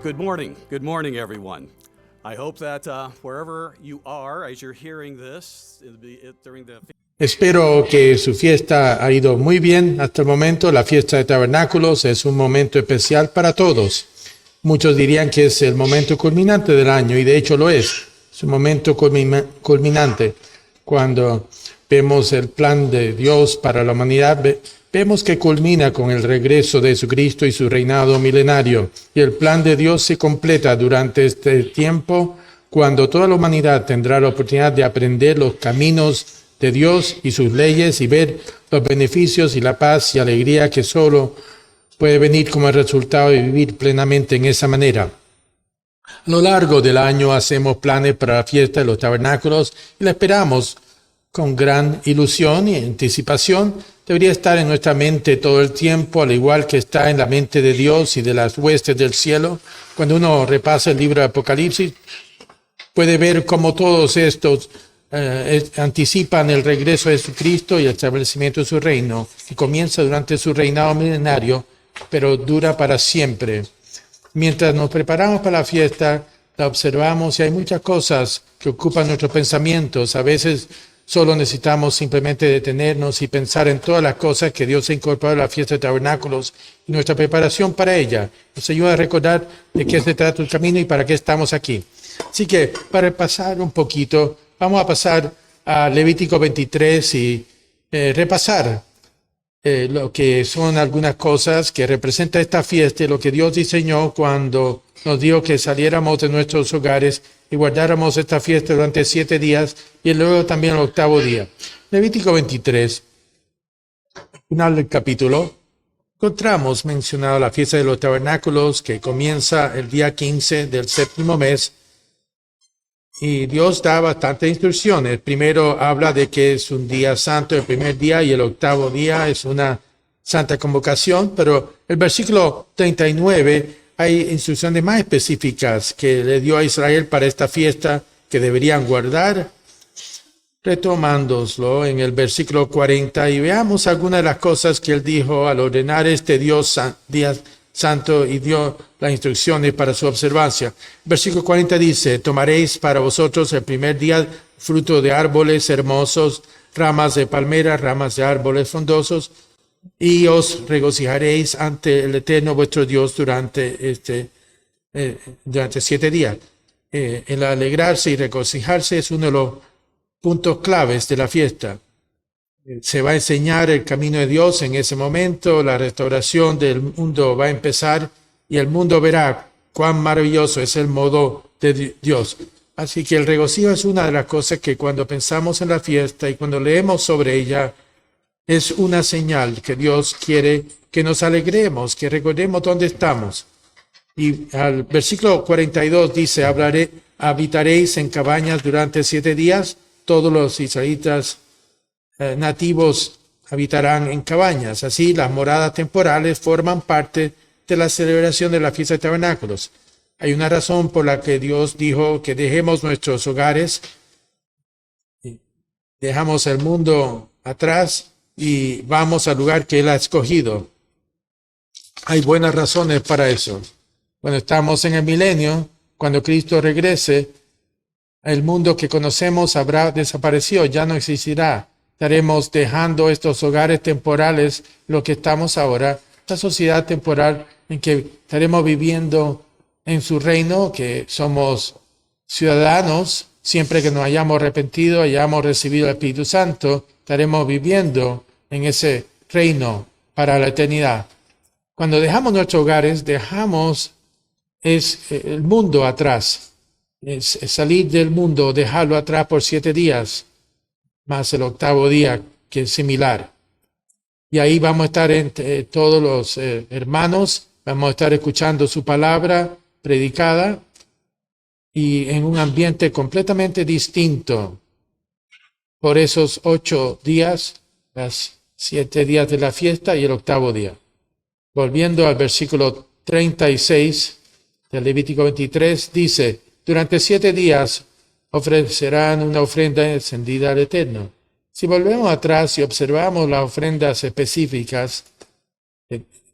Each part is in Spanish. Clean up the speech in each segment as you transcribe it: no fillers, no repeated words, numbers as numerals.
Good morning, everyone. I hope that wherever you are, as you're hearing this, during the... Espero que su fiesta ha ido muy bien hasta el momento. La fiesta de tabernáculos es un momento especial para todos. Muchos dirían que es el momento culminante del año, y de hecho lo es. Es un momento culminante. Cuando vemos el plan de Dios para la humanidad, vemos que culmina con el regreso de Jesucristo y su reinado milenario. Y el plan de Dios se completa durante este tiempo, cuando toda la humanidad tendrá la oportunidad de aprender los caminos de Dios y sus leyes y ver los beneficios y la paz y alegría que solo puede venir como el resultado de vivir plenamente en esa manera. A lo largo del año hacemos planes para la fiesta de los tabernáculos y la esperamos con gran ilusión y anticipación. Debería estar en nuestra mente todo el tiempo, al igual que está en la mente de Dios y de las huestes del cielo. Cuando uno repasa el libro de Apocalipsis, puede ver cómo todos estos anticipan el regreso de Jesucristo y el establecimiento de su reino, que comienza durante su reinado milenario, pero dura para siempre. Mientras nos preparamos para la fiesta, la observamos y hay muchas cosas que ocupan nuestros pensamientos. A veces solo necesitamos simplemente detenernos y pensar en todas las cosas que Dios ha incorporado a la fiesta de tabernáculos y nuestra preparación para ella. Nos ayuda a recordar de qué se trata el camino y para qué estamos aquí. Así que, para repasar un poquito, vamos a pasar a Levítico 23 y repasar lo que son algunas cosas que representa esta fiesta y lo que Dios diseñó cuando nos dijo que saliéramos de nuestros hogares y guardáramos esta fiesta durante 7 días y luego también el 8º día. Levítico 23, final del capítulo, encontramos mencionado la fiesta de los tabernáculos que comienza el día 15 del 7º mes. Y Dios da bastantes instrucciones. Primero habla de que es un día santo el primer día y el 8º día es una santa convocación, pero el versículo 39 hay instrucciones más específicas que le dio a Israel para esta fiesta que deberían guardar. Retomándoslo en el versículo 40 y veamos algunas de las cosas que él dijo al ordenar este día santo y dio las instrucciones para su observancia. Versículo 40 dice: tomaréis para vosotros el primer día fruto de árboles hermosos, ramas de palmeras, ramas de árboles frondosos, y os regocijaréis ante el Eterno vuestro Dios durante 7 días. El alegrarse y regocijarse es uno de los puntos claves de la fiesta. Se va a enseñar el camino de Dios en ese momento, la restauración del mundo va a empezar y el mundo verá cuán maravilloso es el modo de Dios. Así que el regocijo es una de las cosas que cuando pensamos en la fiesta y cuando leemos sobre ella, es una señal que Dios quiere que nos alegremos, que recordemos dónde estamos. Y al versículo 42 dice: habitaréis en cabañas durante 7 días, todos los israelitas nativos habitarán en cabañas. Así, las moradas temporales forman parte de la celebración de la fiesta de tabernáculos. Hay una razón por la que Dios dijo que dejemos nuestros hogares, dejamos el mundo atrás y vamos al lugar que Él ha escogido. Hay buenas razones para eso. Cuando estamos en el milenio, cuando Cristo regrese, el mundo que conocemos habrá desaparecido, ya no existirá. Estaremos dejando estos hogares temporales, lo que estamos ahora, esta sociedad temporal en que estaremos viviendo en su reino, que somos ciudadanos, siempre que nos hayamos arrepentido, hayamos recibido el Espíritu Santo, estaremos viviendo en ese reino para la eternidad. Cuando dejamos nuestros hogares, dejamos el mundo atrás, es salir del mundo, dejarlo atrás por 7 días. Más el 8º día, que es similar. Y ahí vamos a estar entre todos los hermanos, vamos a estar escuchando su palabra predicada y en un ambiente completamente distinto. Por esos 8 días, los 7 días de la fiesta y el 8º día. Volviendo al versículo 36 del Levítico 23, dice: durante 7 días ofrecerán una ofrenda encendida al Eterno. Si volvemos atrás y observamos las ofrendas específicas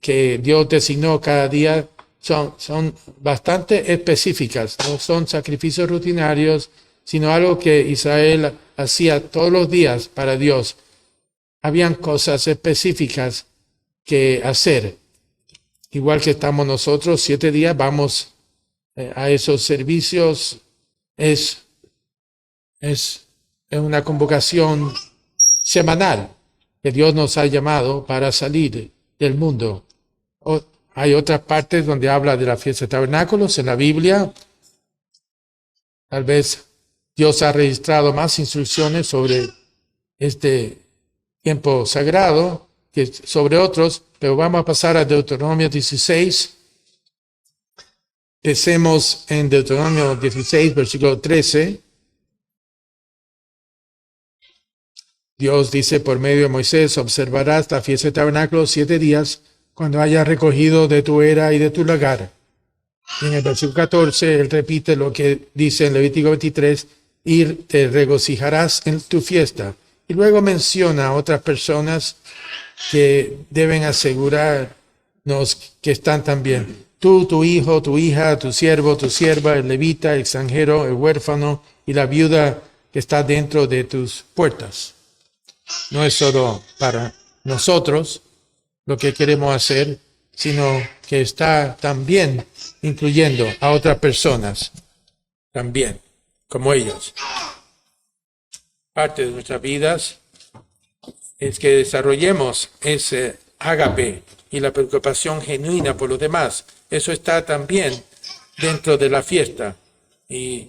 que Dios designó cada día, son bastante específicas, no son sacrificios rutinarios, sino algo que Israel hacía todos los días para Dios. Habían cosas específicas que hacer. Igual que estamos nosotros, 7 días vamos a esos servicios. Es una convocación semanal que Dios nos ha llamado para salir del mundo. Hay otras partes donde habla de la fiesta de tabernáculos en la Biblia. Tal vez Dios ha registrado más instrucciones sobre este tiempo sagrado que sobre otros, pero vamos a pasar a Deuteronomio 16. Empecemos en Deuteronomio 16, versículo 13. Dios dice por medio de Moisés: observarás la fiesta de tabernáculos 7 días cuando hayas recogido de tu era y de tu lagar. Y en el versículo 14, él repite lo que dice en Levítico 23, y te regocijarás en tu fiesta. Y luego menciona a otras personas que deben asegurarnos que están también. Tú, tu hijo, tu hija, tu siervo, tu sierva, el levita, el extranjero, el huérfano y la viuda que está dentro de tus puertas. No es solo para nosotros lo que queremos hacer, sino que está también incluyendo a otras personas, también, como ellos. Parte de nuestras vidas es que desarrollemos ese ágape y la preocupación genuina por los demás. Eso está también dentro de la fiesta. Y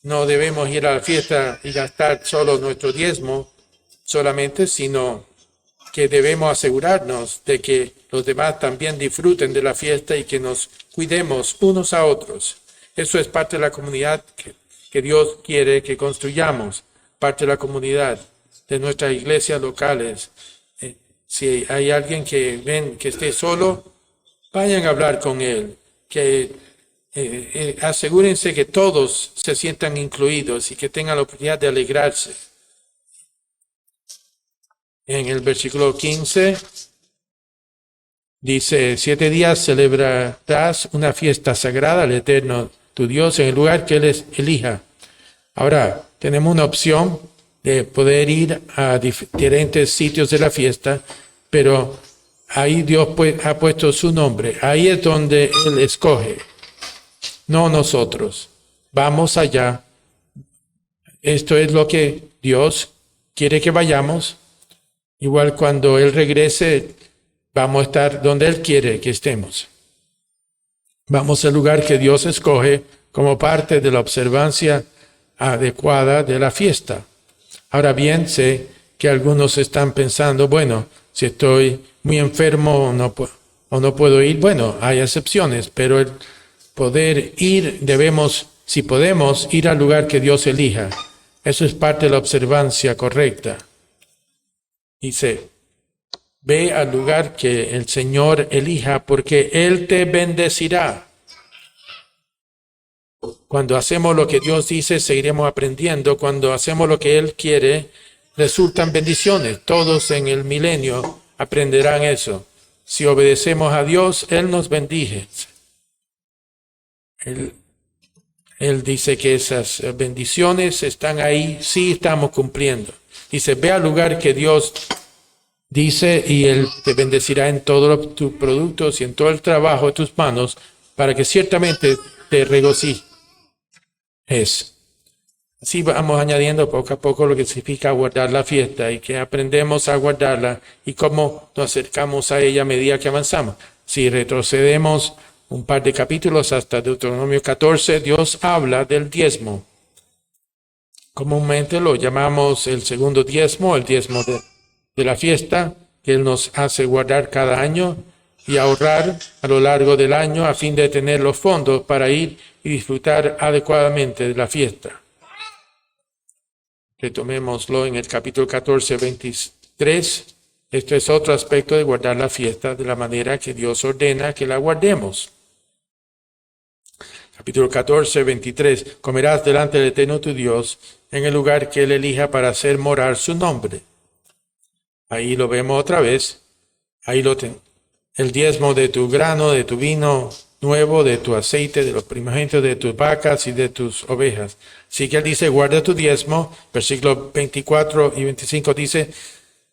no debemos ir a la fiesta y gastar solo nuestro diezmo solamente, sino que debemos asegurarnos de que los demás también disfruten de la fiesta y que nos cuidemos unos a otros. Eso es parte de la comunidad que Dios quiere que construyamos, parte de la comunidad de nuestras iglesias locales. Si hay alguien que ven que esté solo, vayan a hablar con él, que asegúrense que todos se sientan incluidos y que tengan la oportunidad de alegrarse. En el versículo 15 dice: 7 días celebrarás una fiesta sagrada al Eterno, tu Dios, en el lugar que Él elija. Ahora, tenemos una opción de poder ir a diferentes sitios de la fiesta, pero ahí Dios ha puesto su nombre. Ahí es donde Él escoge, no nosotros. Vamos allá. Esto es lo que Dios quiere que vayamos. Igual cuando Él regrese, vamos a estar donde Él quiere que estemos. Vamos al lugar que Dios escoge como parte de la observancia adecuada de la fiesta. Ahora bien, sé que algunos están pensando, bueno, si estoy muy enfermo o no puedo ir, bueno, hay excepciones, pero el poder ir, si podemos, ir al lugar que Dios elija. Eso es parte de la observancia correcta. Dice: ve al lugar que el Señor elija, porque Él te bendecirá. Cuando hacemos lo que Dios dice, seguiremos aprendiendo. Cuando hacemos lo que Él quiere, resultan bendiciones. Todos en el milenio aprenderán eso. Si obedecemos a Dios, Él nos bendice. Él dice que esas bendiciones están ahí, sí estamos cumpliendo. Dice: ve al lugar que Dios dice y Él te bendecirá en todos tus productos y en todo el trabajo de tus manos, para que ciertamente te regocijes. Así vamos añadiendo poco a poco lo que significa guardar la fiesta y que aprendemos a guardarla y cómo nos acercamos a ella a medida que avanzamos. Si retrocedemos un par de capítulos hasta Deuteronomio 14, Dios habla del diezmo. Comúnmente lo llamamos el segundo diezmo, el diezmo de la fiesta, que Él nos hace guardar cada año y ahorrar a lo largo del año a fin de tener los fondos para ir y disfrutar adecuadamente de la fiesta. Retomémoslo en el capítulo 14, 23. Esto es otro aspecto de guardar la fiesta de la manera que Dios ordena que la guardemos. Capítulo 14, 23. Comerás delante del Eterno tu Dios en el lugar que Él elija para hacer morar su nombre. Ahí lo vemos otra vez. Ahí el diezmo de tu grano, de tu vino, nuevo de tu aceite, de los primogénitos de tus vacas y de tus ovejas. Así que él dice, guarda tu diezmo. Versículos 24 y 25 dice,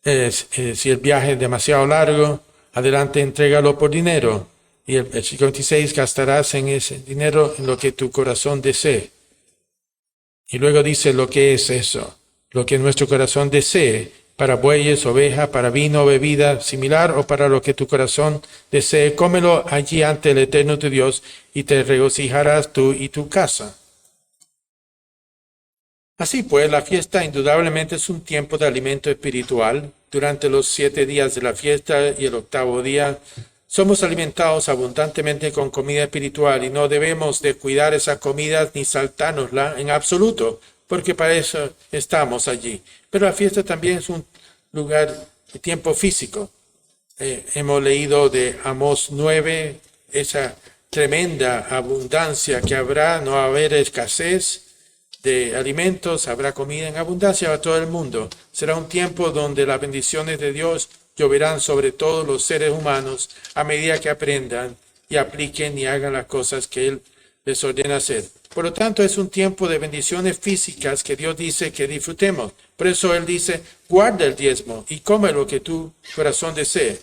si el viaje es demasiado largo, adelante entrégalo por dinero. Y el versículo 26, gastarás en ese dinero en lo que tu corazón desee. Y luego dice lo que es eso, lo que nuestro corazón desee, para bueyes, oveja, para vino, bebida similar, o para lo que tu corazón desee, cómelo allí ante el Eterno tu Dios, y te regocijarás tú y tu casa. Así pues, la fiesta indudablemente es un tiempo de alimento espiritual. Durante los 7 días de la fiesta y el 8º día, somos alimentados abundantemente con comida espiritual y no debemos descuidar esas comidas ni saltárnosla en absoluto, porque para eso estamos allí. Pero la fiesta también es un lugar de tiempo físico. Hemos leído de Amós 9, esa tremenda abundancia que habrá, no va a haber escasez de alimentos, habrá comida en abundancia para todo el mundo. Será un tiempo donde las bendiciones de Dios lloverán sobre todos los seres humanos a medida que aprendan y apliquen y hagan las cosas que Él les ordena hacer. Por lo tanto, es un tiempo de bendiciones físicas que Dios dice que disfrutemos. Por eso Él dice, guarda el diezmo y come lo que tu corazón desee.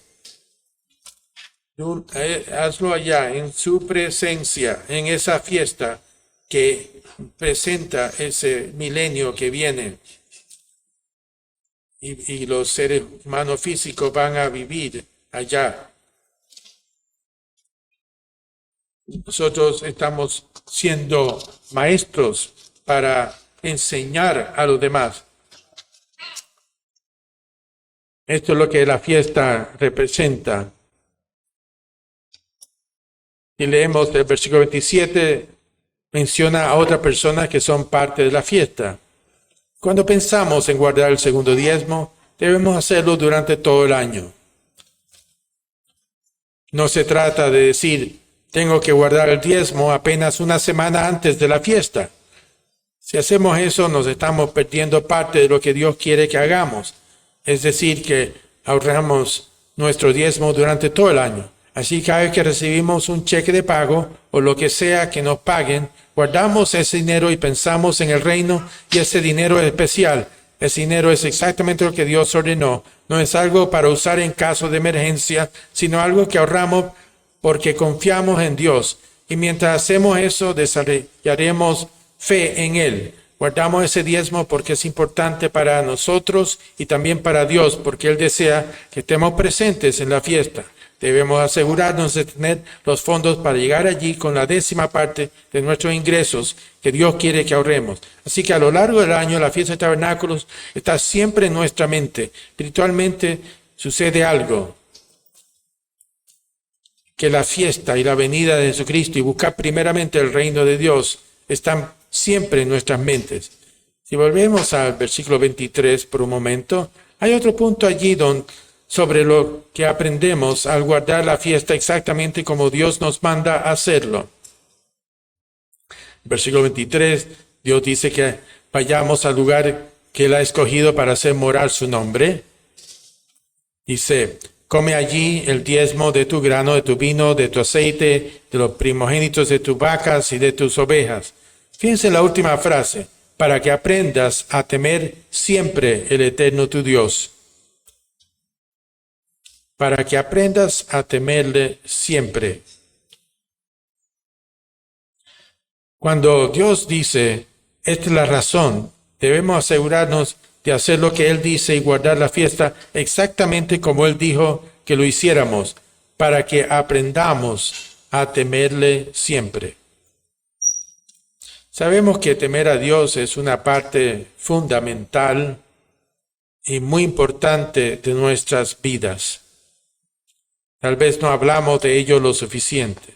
Hazlo allá, en su presencia, en esa fiesta que presenta ese milenio que viene. Y los seres humanos físicos van a vivir allá. Nosotros estamos siendo maestros para enseñar a los demás. Esto es lo que la fiesta representa. Y leemos el versículo 27, menciona a otras personas que son parte de la fiesta. Cuando pensamos en guardar el segundo diezmo, debemos hacerlo durante todo el año. No se trata de decir, tengo que guardar el diezmo apenas una semana antes de la fiesta. Si hacemos eso, nos estamos perdiendo parte de lo que Dios quiere que hagamos. Es decir, que ahorramos nuestro diezmo durante todo el año. Así cada vez que recibimos un cheque de pago o lo que sea que nos paguen, guardamos ese dinero y pensamos en el reino, y ese dinero es especial. Ese dinero es exactamente lo que Dios ordenó. No es algo para usar en caso de emergencia, sino algo que ahorramos porque confiamos en Dios. Y mientras hacemos eso, desarrollaremos fe en Él. Guardamos ese diezmo porque es importante para nosotros y también para Dios, porque Él desea que estemos presentes en la fiesta. Debemos asegurarnos de tener los fondos para llegar allí con la 10ª parte de nuestros ingresos que Dios quiere que ahorremos. Así que a lo largo del año la fiesta de tabernáculos está siempre en nuestra mente. Espiritualmente sucede algo. Que la fiesta y la venida de Jesucristo y buscar primeramente el reino de Dios están siempre en nuestras mentes. Si volvemos al versículo 23 por un momento, hay otro punto allí sobre lo que aprendemos al guardar la fiesta exactamente como Dios nos manda a hacerlo. Versículo 23, Dios dice que vayamos al lugar que Él ha escogido para hacer morar su nombre. Dice, come allí el diezmo de tu grano, de tu vino, de tu aceite, de los primogénitos de tus vacas y de tus ovejas. Fíjense en la última frase, para que aprendas a temer siempre el Eterno tu Dios. Para que aprendas a temerle siempre. Cuando Dios dice, esta es la razón, debemos asegurarnos de hacer lo que Él dice y guardar la fiesta exactamente como Él dijo que lo hiciéramos, para que aprendamos a temerle siempre. Sabemos que temer a Dios es una parte fundamental y muy importante de nuestras vidas. Tal vez no hablamos de ello lo suficiente.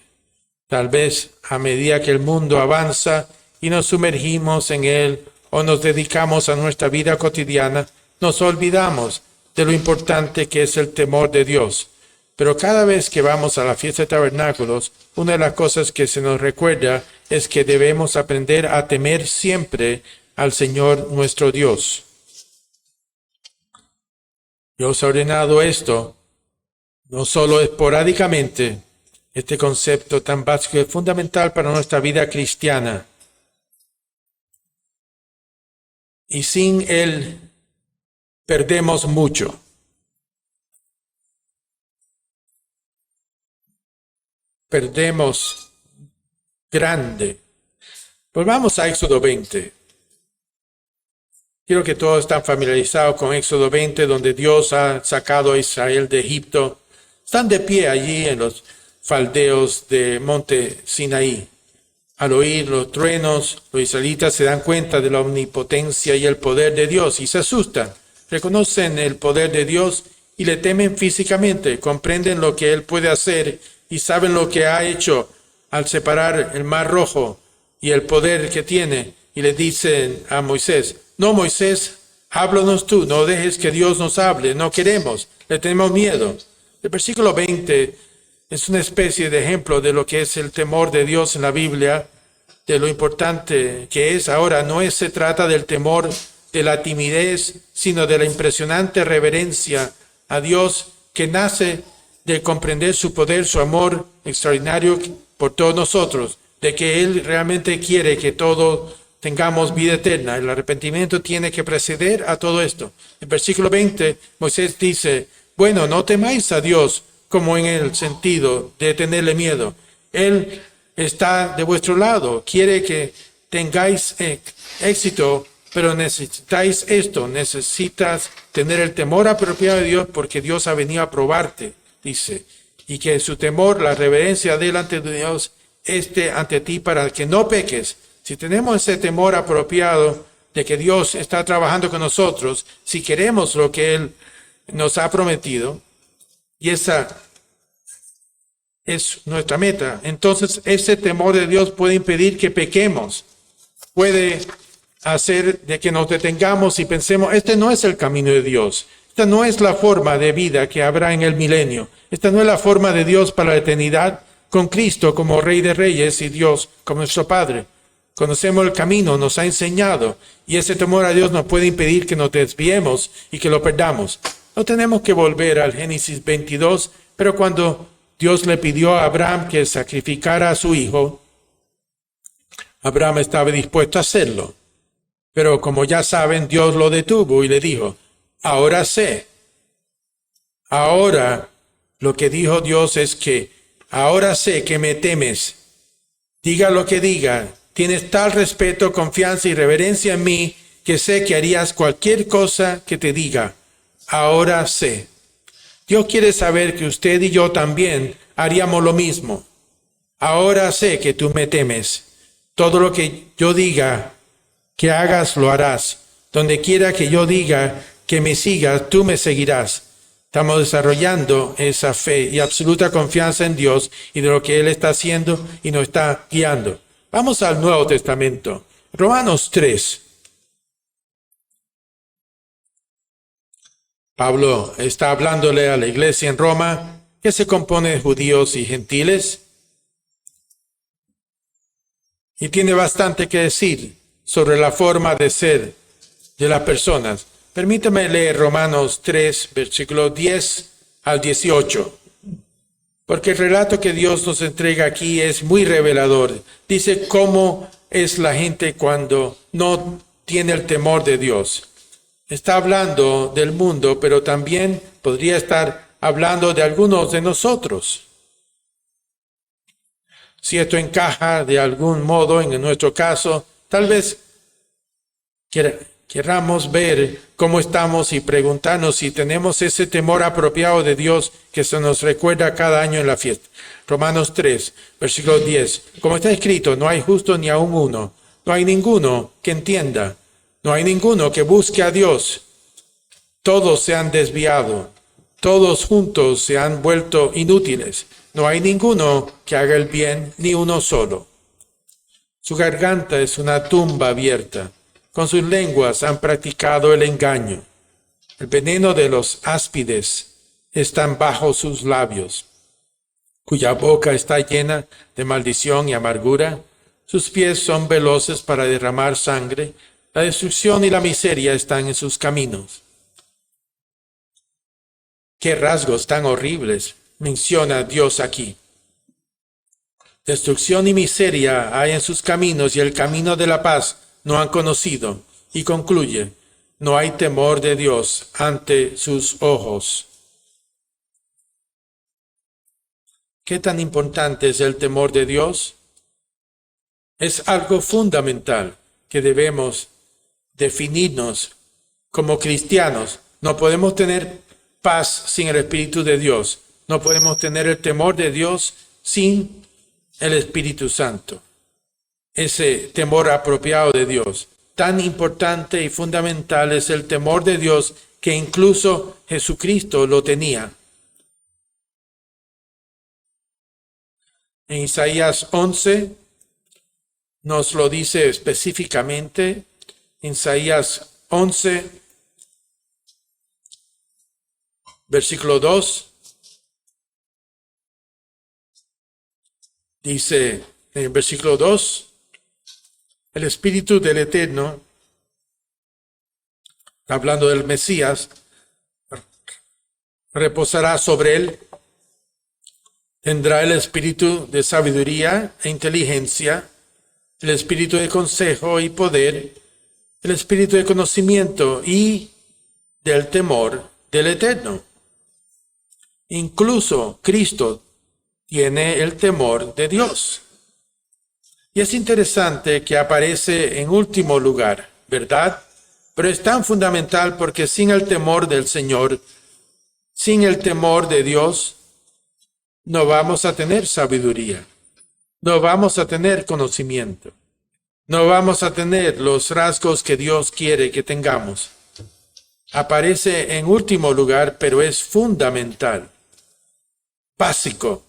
Tal vez a medida que el mundo avanza y nos sumergimos en él o nos dedicamos a nuestra vida cotidiana, nos olvidamos de lo importante que es el temor de Dios. Pero cada vez que vamos a la fiesta de tabernáculos, una de las cosas que se nos recuerda es que debemos aprender a temer siempre al Señor nuestro Dios. Dios ha ordenado esto, no solo esporádicamente, Este concepto tan básico es fundamental para nuestra vida cristiana. Y sin él perdemos mucho. Perdemos grande. Volvamos a Éxodo 20. Quiero que todos están familiarizados con Éxodo 20, donde Dios ha sacado a Israel de Egipto. Están de pie allí en los faldeos de monte Sinaí. Al oír los truenos, los israelitas se dan cuenta de la omnipotencia y el poder de Dios y se asustan. Reconocen el poder de Dios y le temen físicamente, comprenden lo que Él puede hacer y saben lo que ha hecho al separar el Mar Rojo y el poder que tiene. Y le dicen a Moisés, no, Moisés, háblanos tú, no dejes que Dios nos hable, no queremos, le tenemos miedo. El versículo 20 es una especie de ejemplo de lo que es el temor de Dios en la Biblia, de lo importante que es. Ahora no se trata del temor de la timidez, sino de la impresionante reverencia a Dios que nace de comprender su poder, su amor extraordinario por todos nosotros, de que Él realmente quiere que todos tengamos vida eterna. El arrepentimiento tiene que preceder a todo esto. En versículo 20, Moisés dice, bueno, no temáis a Dios como en el sentido de tenerle miedo. Él está de vuestro lado, quiere que tengáis éxito, pero necesitáis esto, necesitas tener el temor apropiado de Dios porque Dios ha venido a probarte, dice, y que su temor, la reverencia delante de Dios esté ante ti para que no peques. Si tenemos ese temor apropiado de que Dios está trabajando con nosotros, si queremos lo que Él nos ha prometido, y esa es nuestra meta, entonces ese temor de Dios puede impedir que pequemos, puede hacer de que nos detengamos y pensemos, este no es el camino de Dios, esta no es la forma de vida que habrá en el milenio, esta no es la forma de Dios para la eternidad con Cristo como Rey de Reyes y Dios como nuestro Padre. Conocemos el camino, nos ha enseñado, y ese temor a Dios nos puede impedir que nos desviemos y que lo perdamos. No tenemos que volver al Génesis 22, pero cuando Dios le pidió a Abraham que sacrificara a su hijo, Abraham estaba dispuesto a hacerlo. Pero como ya saben, Dios lo detuvo y le dijo, ahora sé. Ahora lo que dijo Dios es que, ahora sé que me temes. Diga lo que diga, tienes tal respeto, confianza y reverencia en mí que sé que harías cualquier cosa que te diga. Ahora sé. Dios quiere saber que usted y yo también haríamos lo mismo. Ahora sé que tú me temes. Todo lo que yo diga que hagas, lo harás. Donde quiera que yo diga que me sigas, tú me seguirás. Estamos desarrollando esa fe y absoluta confianza en Dios y de lo que Él está haciendo y nos está guiando. Vamos al Nuevo Testamento. Romanos 3. Pablo está hablándole a la iglesia en Roma, que se compone de judíos y gentiles, y tiene bastante que decir sobre la forma de ser de las personas. Permítame leer Romanos 3, versículos 10 al 18, porque el relato que Dios nos entrega aquí es muy revelador. Dice cómo es la gente cuando no tiene el temor de Dios. Está hablando del mundo, pero también podría estar hablando de algunos de nosotros. Si esto encaja de algún modo en nuestro caso, tal vez queramos ver cómo estamos y preguntarnos si tenemos ese temor apropiado de Dios que se nos recuerda cada año en la fiesta. Romanos 3, versículo 10. Como está escrito, no hay justo ni aun uno. No hay ninguno que entienda. No hay ninguno que busque a Dios. Todos se han desviado. Todos juntos se han vuelto inútiles. No hay ninguno que haga el bien, ni uno solo. Su garganta es una tumba abierta. Con sus lenguas han practicado el engaño. El veneno de los áspides está bajo sus labios, cuya boca está llena de maldición y amargura. Sus pies son veloces para derramar sangre. La destrucción y la miseria están en sus caminos. Qué rasgos tan horribles menciona Dios aquí. Destrucción y miseria hay en sus caminos y el camino de la paz no han conocido. Y concluye, no hay temor de Dios ante sus ojos. ¿Qué tan importante es el temor de Dios? Es algo fundamental que debemos definirnos como cristianos. No podemos tener paz sin el Espíritu de Dios. No podemos tener el temor de Dios sin el Espíritu Santo. Ese temor apropiado de Dios. Tan importante y fundamental es el temor de Dios que incluso Jesucristo lo tenía. En Isaías 11 nos lo dice específicamente. En Isaías 11, versículo 2, dice en el versículo 2, el Espíritu del Eterno, hablando del Mesías, reposará sobre él. Tendrá el espíritu de sabiduría e inteligencia, el espíritu de consejo y poder, el espíritu de conocimiento y del temor del Eterno. Incluso Cristo tiene el temor de Dios. Y es interesante que aparece en último lugar, ¿verdad? Pero es tan fundamental porque sin el temor del Señor, sin el temor de Dios, no vamos a tener sabiduría, no vamos a tener conocimiento, no vamos a tener los rasgos que Dios quiere que tengamos. Aparece en último lugar, pero es fundamental, básico.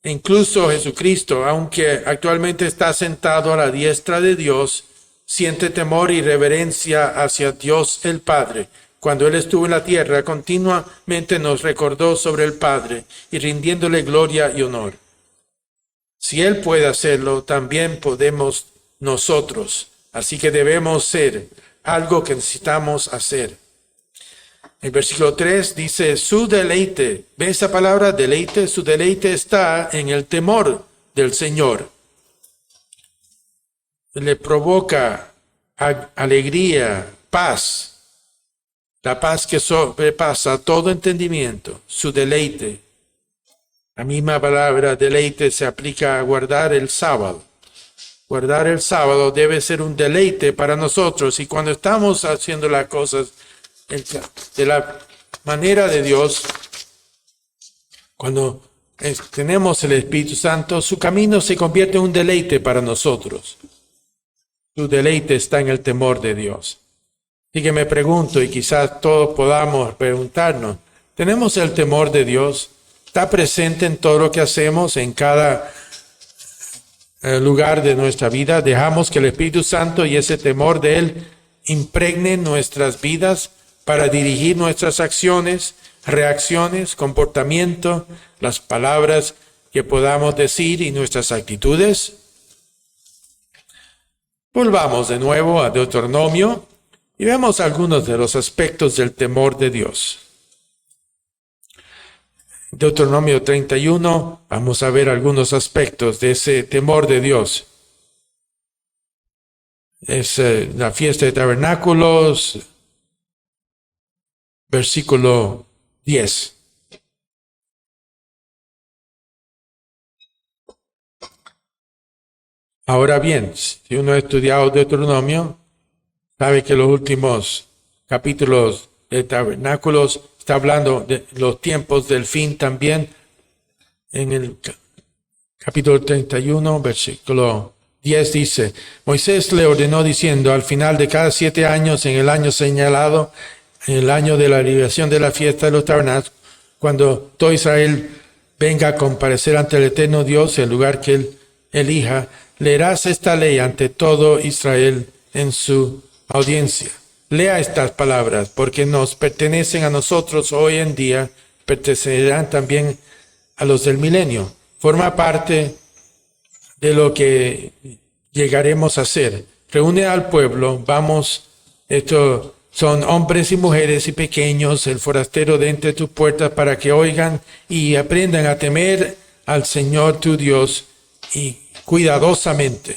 Incluso Jesucristo, aunque actualmente está sentado a la diestra de Dios, siente temor y reverencia hacia Dios el Padre. Cuando Él estuvo en la tierra, continuamente nos recordó sobre el Padre y rindiéndole gloria y honor. Si Él puede hacerlo, también podemos nosotros. Así que debemos ser algo que necesitamos hacer. El versículo 3 dice, su deleite, ¿ve esa palabra deleite? Su deleite está en el temor del Señor. Le provoca alegría, paz. La paz que sobrepasa todo entendimiento, su deleite. La misma palabra deleite se aplica a guardar el sábado. Guardar el sábado debe ser un deleite para nosotros y cuando estamos haciendo las cosas de la manera de Dios, cuando tenemos el Espíritu Santo, su camino se convierte en un deleite para nosotros. Su deleite está en el temor de Dios. Así que me pregunto, y quizás todos podamos preguntarnos, ¿tenemos el temor de Dios? ¿Está presente en todo lo que hacemos, en cada lugar de nuestra vida? ¿Dejamos que el Espíritu Santo y ese temor de Él impregnen nuestras vidas para dirigir nuestras acciones, reacciones, comportamiento, las palabras que podamos decir y nuestras actitudes? Volvamos de nuevo a Deuteronomio y vemos algunos de los aspectos del temor de Dios. Deuteronomio 31, vamos a ver algunos aspectos de ese temor de Dios. Es la fiesta de tabernáculos, versículo 10. Ahora bien, si uno ha estudiado Deuteronomio, sabe que los últimos capítulos de tabernáculos está hablando de los tiempos del fin también. En el capítulo 31, versículo 10 dice, Moisés le ordenó diciendo, al final de cada 7 años, en el año señalado, en el año de la liberación de la fiesta de los tabernáculos, cuando todo Israel venga a comparecer ante el eterno Dios, el lugar que Él elija, leerás esta ley ante todo Israel en su audiencia. Lea estas palabras, porque nos pertenecen a nosotros hoy en día, pertenecerán también a los del milenio. Forma parte de lo que llegaremos a hacer. Reúne al pueblo, vamos, esto son hombres y mujeres y pequeños, el forastero de entre tus puertas, para que oigan y aprendan a temer al Señor tu Dios y cuidadosamente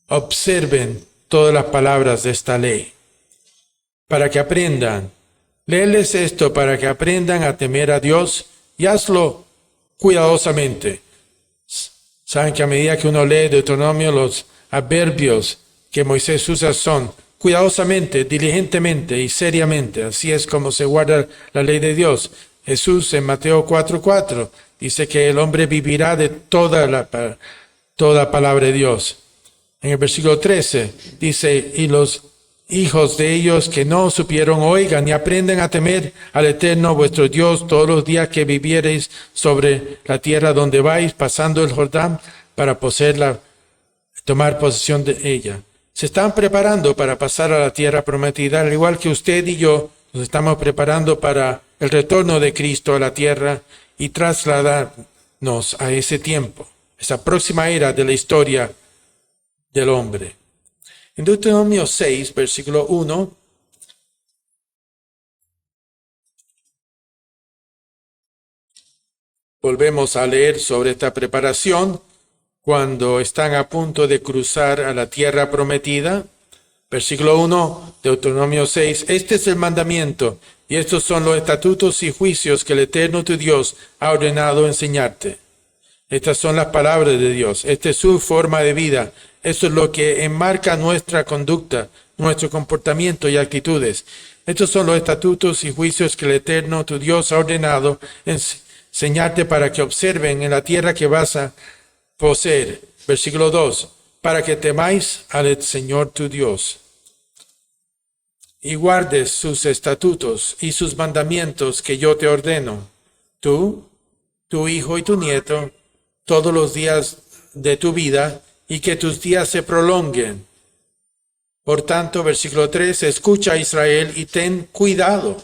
observen todas las palabras de esta ley, para que aprendan. Léeles esto para que aprendan a temer a Dios y hazlo cuidadosamente. Saben que a medida que uno lee Deuteronomio, los adverbios que Moisés usa son cuidadosamente, diligentemente y seriamente. Así es como se guarda la ley de Dios. Jesús en Mateo 4:4 dice que el hombre vivirá de toda palabra de Dios. En el versículo 13 dice, y los hijos de ellos que no supieron oigan y aprendan a temer al Eterno vuestro Dios todos los días que viviereis sobre la tierra donde vais, pasando el Jordán para poseerla, tomar posesión de ella. Se están preparando para pasar a la tierra prometida, al igual que usted y yo nos estamos preparando para el retorno de Cristo a la tierra y trasladarnos a ese tiempo, esa próxima era de la historia del hombre. En Deuteronomio 6, versículo 1, volvemos a leer sobre esta preparación cuando están a punto de cruzar a la tierra prometida. Versículo 1, Deuteronomio 6, este es el mandamiento y estos son los estatutos y juicios que el Eterno tu Dios ha ordenado enseñarte. Estas son las palabras de Dios, esta es su forma de vida, esto es lo que enmarca nuestra conducta, nuestro comportamiento y actitudes. Estos son los estatutos y juicios que el Eterno tu Dios ha ordenado enseñarte para que observen en la tierra que vas a poseer. Versículo 2, para que temáis al Señor tu Dios y guardes sus estatutos y sus mandamientos que yo te ordeno, tú, tu hijo y tu nieto, todos los días de tu vida, y que tus días se prolonguen. Por tanto, versículo 3, escucha Israel y ten cuidado.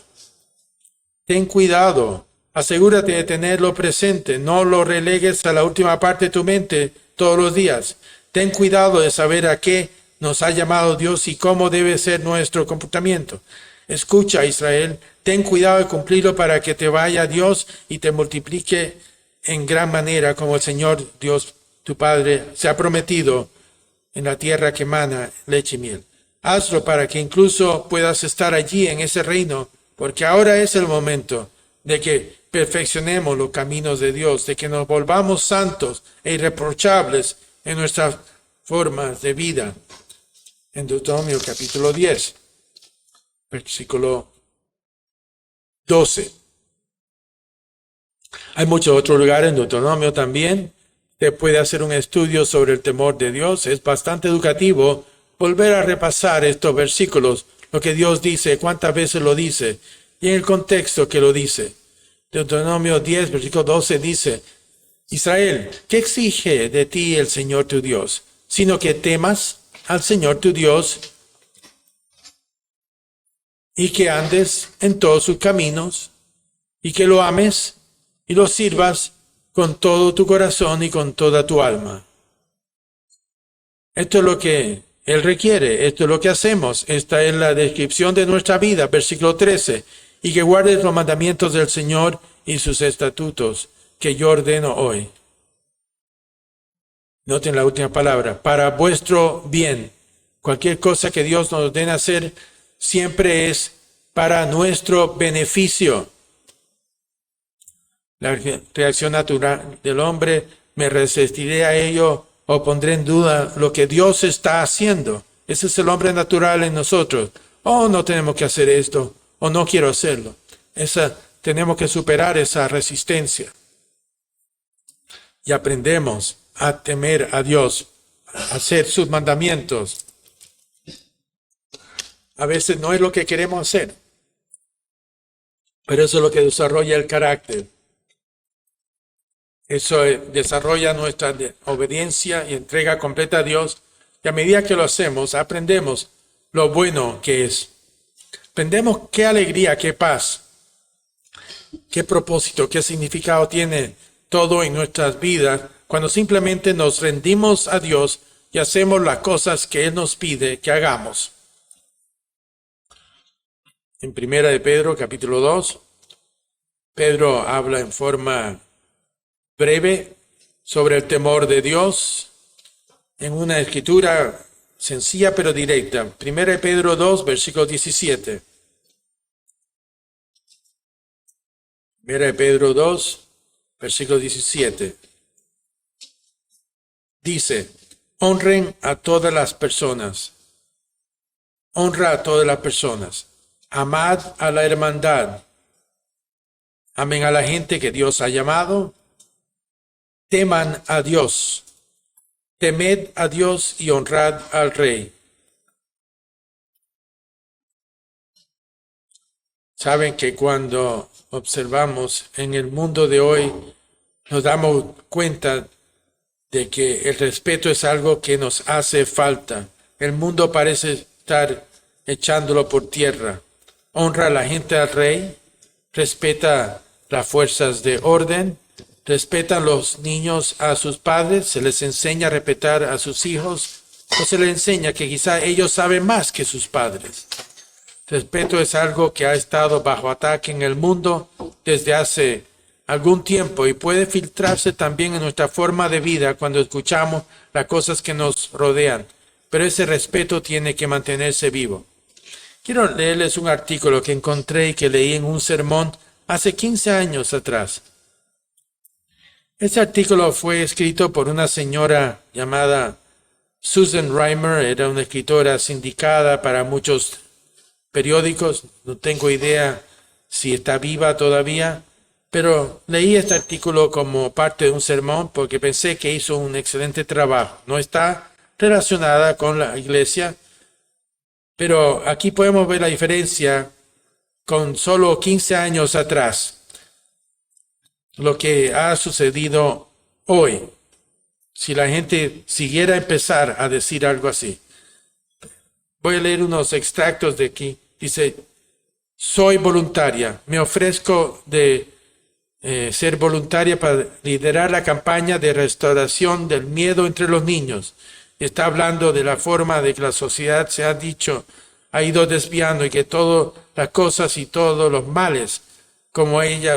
Ten cuidado. Asegúrate de tenerlo presente. No lo relegues a la última parte de tu mente todos los días. Ten cuidado de saber a qué nos ha llamado Dios y cómo debe ser nuestro comportamiento. Escucha Israel, ten cuidado de cumplirlo para que te vaya Dios y te multiplique en gran manera como el Señor Dios tu Padre se ha prometido en la tierra que emana leche y miel. Hazlo para que incluso puedas estar allí en ese reino, porque ahora es el momento de que perfeccionemos los caminos de Dios, de que nos volvamos santos e irreprochables en nuestras formas de vida. En Deuteronomio capítulo 10, versículo 12. Hay muchos otros lugares en Deuteronomio también. Usted puede hacer un estudio sobre el temor de Dios. Es bastante educativo volver a repasar estos versículos, lo que Dios dice, cuántas veces lo dice y en el contexto que lo dice. Deuteronomio 10, versículo 12 dice, Israel, ¿qué exige de ti el Señor tu Dios? Sino que temas al Señor tu Dios y que andes en todos sus caminos y que lo ames y lo sirvas con todo tu corazón y con toda tu alma. Esto es lo que Él requiere, esto es lo que hacemos. Esta es la descripción de nuestra vida, versículo 13. Y que guardes los mandamientos del Señor y sus estatutos que yo ordeno hoy. Noten la última palabra, para vuestro bien. Cualquier cosa que Dios nos ordena hacer siempre es para nuestro beneficio. La reacción natural del hombre, me resistiré a ello o pondré en duda lo que Dios está haciendo. Ese es el hombre natural en nosotros. Oh, no tenemos que hacer esto, o no quiero hacerlo. Tenemos que superar esa resistencia. Y aprendemos a temer a Dios, a hacer sus mandamientos. A veces no es lo que queremos hacer, pero eso es lo que desarrolla el carácter. Eso desarrolla nuestra obediencia y entrega completa a Dios. Y a medida que lo hacemos, aprendemos lo bueno que es. Aprendemos qué alegría, qué paz, qué propósito, qué significado tiene todo en nuestras vidas cuando simplemente nos rendimos a Dios y hacemos las cosas que Él nos pide que hagamos. En Primera de Pedro, capítulo 2, Pedro habla en forma breve sobre el temor de Dios en una escritura sencilla pero directa. 1 Pedro 2, versículo 17. 1 Pedro 2, versículo 17. Dice, honren a todas las personas. Honra a todas las personas. Amad a la hermandad. Amen a la gente que Dios ha llamado. Teman a Dios. Temed a Dios y honrad al Rey. Saben que cuando observamos en el mundo de hoy, nos damos cuenta de que el respeto es algo que nos hace falta. El mundo parece estar echándolo por tierra. Honra a la gente al Rey, respeta las fuerzas de orden, respetan los niños a sus padres, se les enseña a respetar a sus hijos, o se les enseña que quizá ellos saben más que sus padres. Respeto es algo que ha estado bajo ataque en el mundo desde hace algún tiempo y puede filtrarse también en nuestra forma de vida cuando escuchamos las cosas que nos rodean. Pero ese respeto tiene que mantenerse vivo. Quiero leerles un artículo que encontré y que leí en un sermón hace 15 años atrás. Este artículo fue escrito por una señora llamada Susan Reimer. Era una escritora sindicada para muchos periódicos. No tengo idea si está viva todavía, pero leí este artículo como parte de un sermón porque pensé que hizo un excelente trabajo. No está relacionada con la iglesia, pero aquí podemos ver la diferencia con solo 15 años atrás. Lo que ha sucedido hoy, si la gente siguiera a empezar a decir algo así. Voy a leer unos extractos de aquí. Dice, soy voluntaria, me ofrezco de ser voluntaria para liderar la campaña de restauración del miedo entre los niños. Está hablando de la forma de que la sociedad se ha ido desviando y que todas las cosas y todos los males, como ella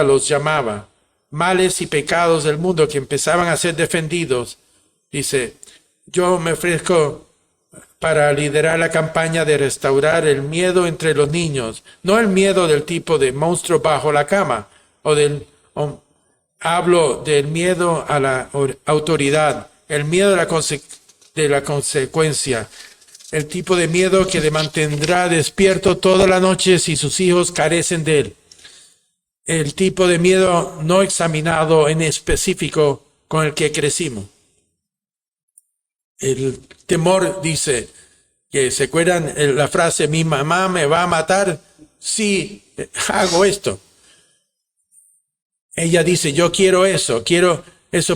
los llamaba, males y pecados del mundo que empezaban a ser defendidos. Dice, yo me ofrezco para liderar la campaña de restaurar el miedo entre los niños, no el miedo del tipo de monstruo bajo la cama, hablo del miedo a la autoridad, el miedo de la consecuencia, el tipo de miedo que le mantendrá despierto toda la noche si sus hijos carecen de él. El tipo de miedo no examinado en específico con el que crecimos. El temor dice, que se acuerdan la frase, mi mamá me va a matar si hago esto. Ella dice, yo quiero eso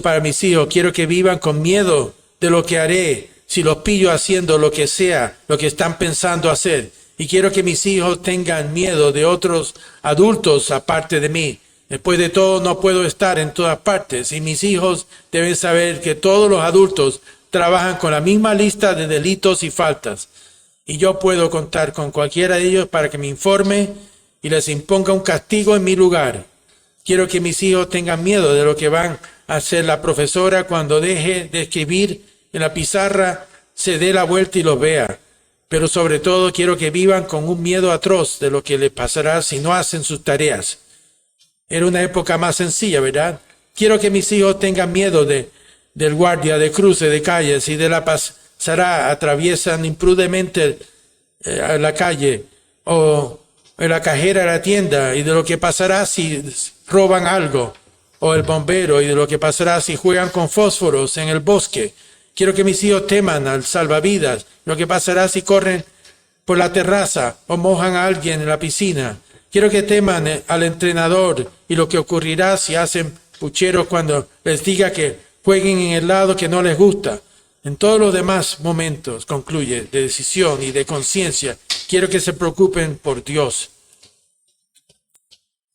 para mis hijos, quiero que vivan con miedo de lo que haré si los pillo haciendo lo que sea, lo que están pensando hacer. Y quiero que mis hijos tengan miedo de otros adultos aparte de mí. Después de todo, no puedo estar en todas partes. Y mis hijos deben saber que todos los adultos trabajan con la misma lista de delitos y faltas. Y yo puedo contar con cualquiera de ellos para que me informe y les imponga un castigo en mi lugar. Quiero que mis hijos tengan miedo de lo que van a hacer la profesora cuando deje de escribir en la pizarra, se dé la vuelta y los vea. Pero sobre todo quiero que vivan con un miedo atroz de lo que les pasará si no hacen sus tareas. Era una época más sencilla, ¿verdad? Quiero que mis hijos tengan miedo del guardia de cruce de calles y de la pasará, atraviesan imprudentemente la calle o la cajera de la tienda y de lo que pasará si roban algo, o el bombero y de lo que pasará si juegan con fósforos en el bosque. Quiero que mis hijos teman al salvavidas, lo que pasará si corren por la terraza o mojan a alguien en la piscina. Quiero que teman al entrenador y lo que ocurrirá si hacen pucheros cuando les diga que jueguen en el lado que no les gusta. En todos los demás momentos, concluye, de decisión y de conciencia, quiero que se preocupen por Dios.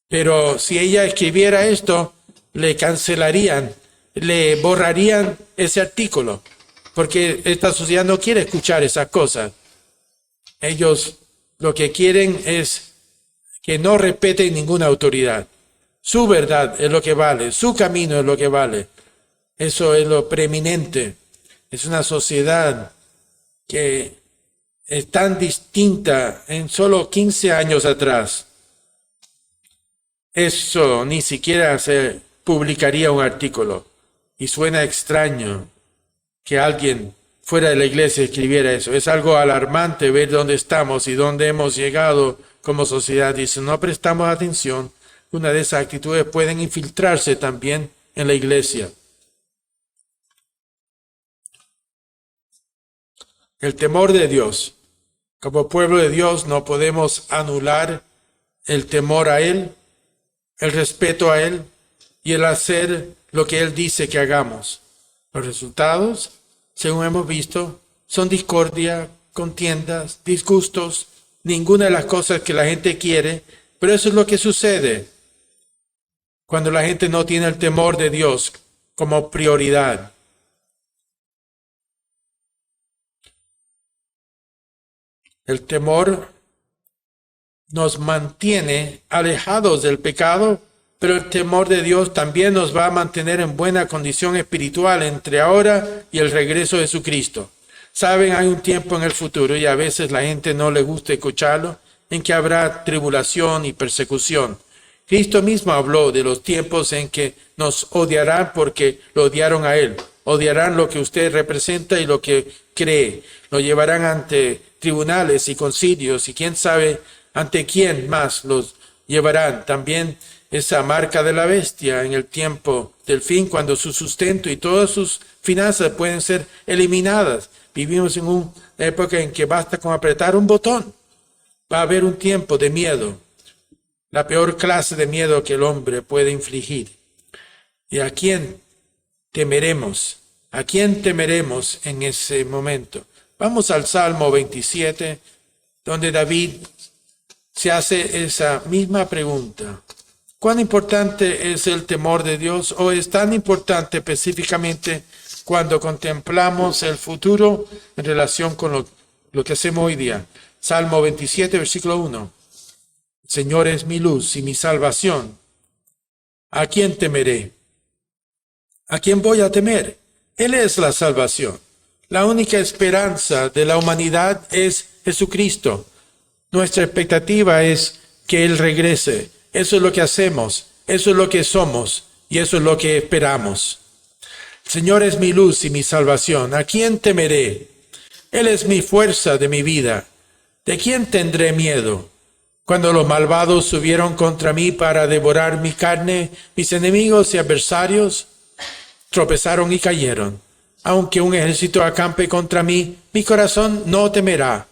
Pero si ella escribiera esto, le cancelarían, le borrarían ese artículo, porque esta sociedad no quiere escuchar esas cosas. Ellos lo que quieren es que no respeten ninguna autoridad. Su verdad es lo que vale, su camino es lo que vale. Eso es lo preeminente. Es una sociedad que es tan distinta en solo 15 años atrás. Eso ni siquiera se publicaría un artículo. Y suena extraño que alguien fuera de la iglesia escribiera eso. Es algo alarmante ver dónde estamos y dónde hemos llegado como sociedad. Y si no prestamos atención, una de esas actitudes pueden infiltrarse también en la iglesia. El temor de Dios. Como pueblo de Dios no podemos anular el temor a Él, el respeto a Él y el hacer lo que Él dice que hagamos. Los resultados, según hemos visto, son discordia, contiendas, disgustos, ninguna de las cosas que la gente quiere, pero eso es lo que sucede cuando la gente no tiene el temor de Dios como prioridad. El temor nos mantiene alejados del pecado, pero el temor de Dios también nos va a mantener en buena condición espiritual entre ahora y el regreso de Jesucristo. Saben, hay un tiempo en el futuro, y a veces la gente no le gusta escucharlo, en que habrá tribulación y persecución. Cristo mismo habló de los tiempos en que nos odiarán porque lo odiaron a Él. Odiarán lo que usted representa y lo que cree. Lo llevarán ante tribunales y concilios y quién sabe ante quién más los llevarán. También esa marca de la bestia en el tiempo del fin, cuando su sustento y todas sus finanzas pueden ser eliminadas. Vivimos en una época en que basta con apretar un botón. Va a haber un tiempo de miedo, la peor clase de miedo que el hombre puede infligir. ¿Y a quién temeremos? ¿A quién temeremos en ese momento? Vamos al Salmo 27, donde David se hace esa misma pregunta. ¿Cuán importante es el temor de Dios? ¿O es tan importante específicamente cuando contemplamos el futuro en relación con lo que hacemos hoy día? Salmo 27, versículo 1. Señor es mi luz y mi salvación. ¿A quién temeré? ¿A quién voy a temer? Él es la salvación. La única esperanza de la humanidad es Jesucristo. Nuestra expectativa es que Él regrese. Eso es lo que hacemos, eso es lo que somos y eso es lo que esperamos. El Señor es mi luz y mi salvación. ¿A quién temeré? Él es mi fuerza de mi vida. ¿De quién tendré miedo? Cuando los malvados subieron contra mí para devorar mi carne, mis enemigos y adversarios tropezaron y cayeron. Aunque un ejército acampe contra mí, mi corazón no temerá.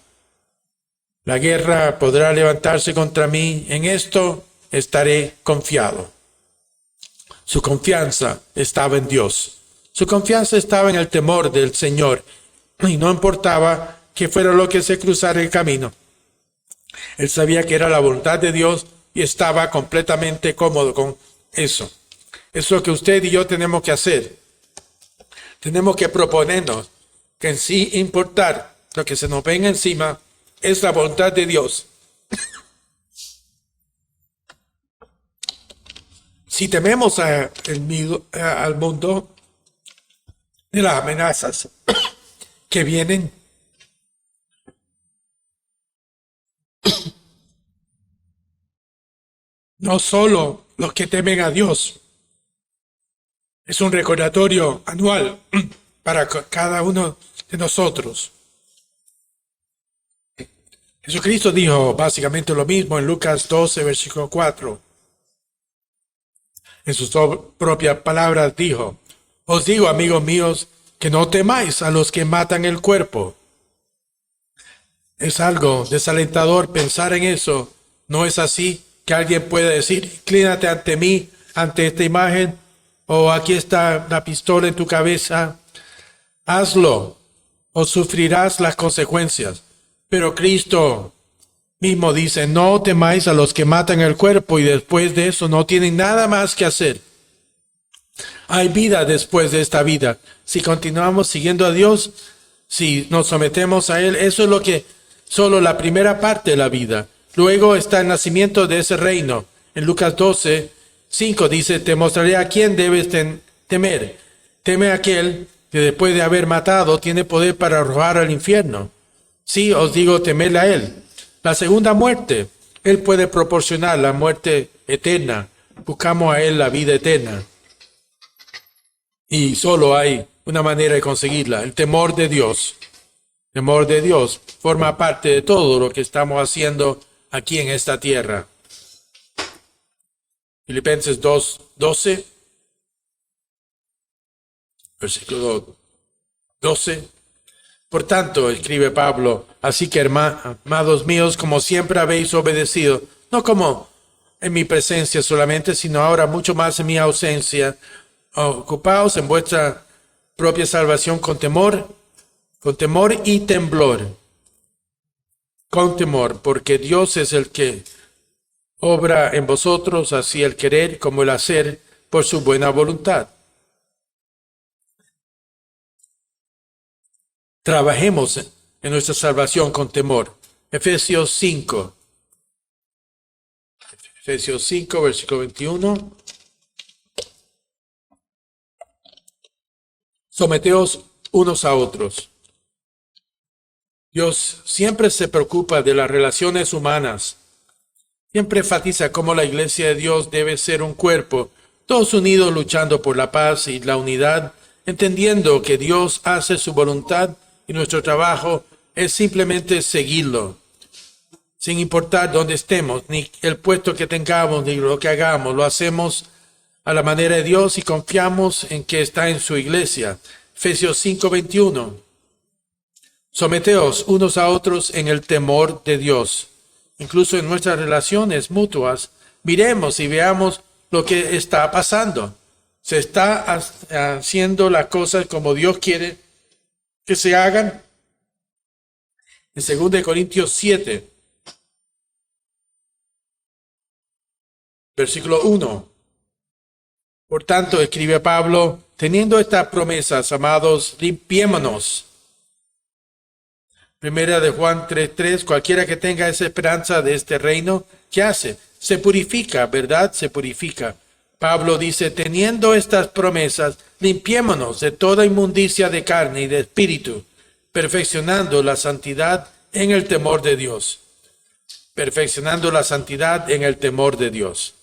La guerra podrá levantarse contra mí, en esto estaré confiado. Su confianza estaba en Dios. Su confianza estaba en el temor del Señor, y no importaba que fuera lo que se cruzara el camino. Él sabía que era la voluntad de Dios y estaba completamente cómodo con eso. Es lo que usted y yo tenemos que hacer. Tenemos que proponernos que en sí importar lo que se nos venga encima es la voluntad de Dios. Si tememos al mundo de las amenazas que vienen, no solo los que temen a Dios, es un recordatorio anual para cada uno de nosotros. Jesucristo dijo básicamente lo mismo en Lucas 12, versículo 4. En sus propias palabras dijo: os digo, amigos míos, que no temáis a los que matan el cuerpo. Es algo desalentador pensar en eso. ¿No es así que alguien pueda decir: inclínate ante mí, ante esta imagen, o aquí está la pistola en tu cabeza? Hazlo o sufrirás las consecuencias. Pero Cristo mismo dice: no temáis a los que matan el cuerpo y después de eso no tienen nada más que hacer. Hay vida después de esta vida. Si continuamos siguiendo a Dios, si nos sometemos a Él, eso es lo que solo la primera parte de la vida. Luego está el nacimiento de ese reino. En Lucas 12 5 dice, te mostraré a quién debes temer. Teme a aquel que después de haber matado tiene poder para arrojar al infierno. Sí, os digo, temerle a él. La segunda muerte, él puede proporcionar la muerte eterna. Buscamos a él la vida eterna. Y solo hay una manera de conseguirla, el temor de Dios. El temor de Dios forma parte de todo lo que estamos haciendo aquí en esta tierra. Filipenses 2:12, versículo 12. Por tanto, escribe Pablo, así que amados míos, como siempre habéis obedecido, no como en mi presencia solamente, sino ahora mucho más en mi ausencia, ocupaos en vuestra propia salvación con temor y temblor. Con temor, porque Dios es el que obra en vosotros, así el querer como el hacer, por su buena voluntad. Trabajemos en nuestra salvación con temor. Efesios 5, versículo 21. Someteos unos a otros. Dios siempre se preocupa de las relaciones humanas. Siempre enfatiza cómo la iglesia de Dios debe ser un cuerpo, todos unidos luchando por la paz y la unidad, entendiendo que Dios hace su voluntad y nuestro trabajo es simplemente seguirlo. Sin importar dónde estemos, ni el puesto que tengamos, ni lo que hagamos, lo hacemos a la manera de Dios y confiamos en que está en su iglesia. Efesios 5:21. Someteos unos a otros en el temor de Dios. Incluso en nuestras relaciones mutuas, miremos y veamos lo que está pasando. ¿Se está haciendo las cosas como Dios quiere que se hagan? En 2 Corintios 7, versículo 1. Por tanto, escribe Pablo, teniendo estas promesas, amados, limpiémonos. Primera de Juan 3:3, cualquiera que tenga esa esperanza de este reino, ¿qué hace? Se purifica, ¿verdad? Se purifica. Pablo dice, teniendo estas promesas, limpiémonos de toda inmundicia de carne y de espíritu, perfeccionando la santidad en el temor de Dios. Perfeccionando la santidad en el temor de Dios.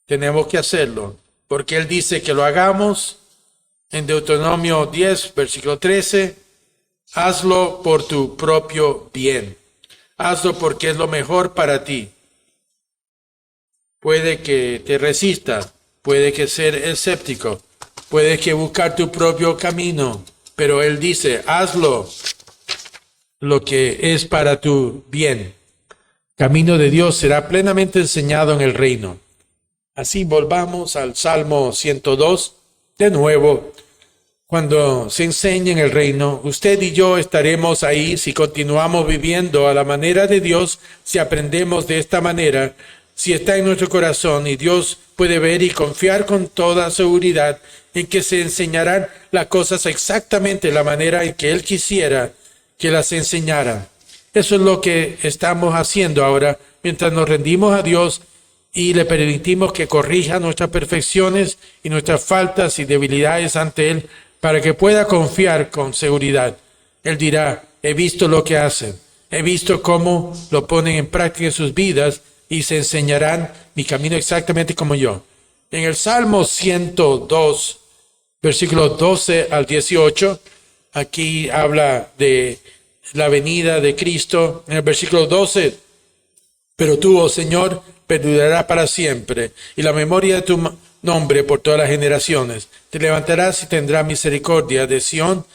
Tenemos que hacerlo, porque Él dice que lo hagamos en Deuteronomio 10, versículo 13, hazlo por tu propio bien. Hazlo porque es lo mejor para ti. Puede que te resistas, puede que ser escéptico, puede que buscar tu propio camino, pero Él dice, hazlo lo que es para tu bien. Camino de Dios será plenamente enseñado en el reino. Así volvamos al Salmo 102, de nuevo. Cuando se enseñe en el reino, usted y yo estaremos ahí si continuamos viviendo a la manera de Dios, si aprendemos de esta manera, si está en nuestro corazón y Dios puede ver y confiar con toda seguridad en que se enseñarán las cosas exactamente de la manera en que Él quisiera que las enseñara. Eso es lo que estamos haciendo ahora, mientras nos rendimos a Dios y le permitimos que corrija nuestras perfecciones y nuestras faltas y debilidades ante Él, para que pueda confiar con seguridad. Él dirá, he visto lo que hacen, he visto cómo lo ponen en práctica en sus vidas y se enseñarán mi camino exactamente como yo. En el Salmo 102, versículos 12 al 18, aquí habla de la venida de Cristo. En el versículo 12, pero tú, oh Señor, perdurarás para siempre, y la memoria de tu nombre por todas las generaciones. Te levantarás y tendrás misericordia de Sión,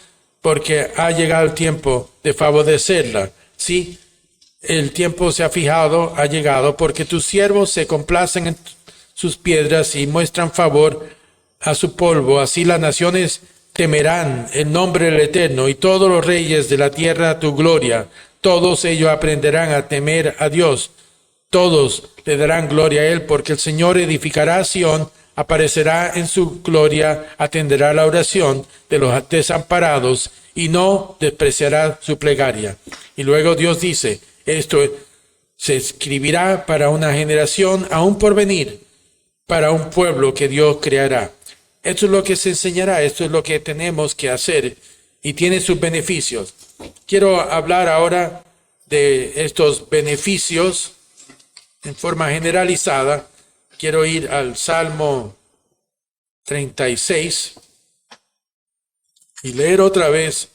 porque ha llegado el tiempo de favorecerla. Sí, el tiempo se ha fijado, ha llegado, porque tus siervos se complacen en sus piedras y muestran favor a su polvo. Así las naciones temerán el nombre del Eterno, y todos los reyes de la tierra tu gloria. Todos ellos aprenderán a temer a Dios. Todos le darán gloria a Él, porque el Señor edificará a Sión, aparecerá en su gloria, atenderá la oración de los desamparados y no despreciará su plegaria. Y luego Dios dice, esto se escribirá para una generación aún por venir, para un pueblo que Dios creará. Esto es lo que se enseñará, esto es lo que tenemos que hacer y tiene sus beneficios. Quiero hablar ahora de estos beneficios en forma generalizada. Quiero ir al Salmo 36 y leer otra vez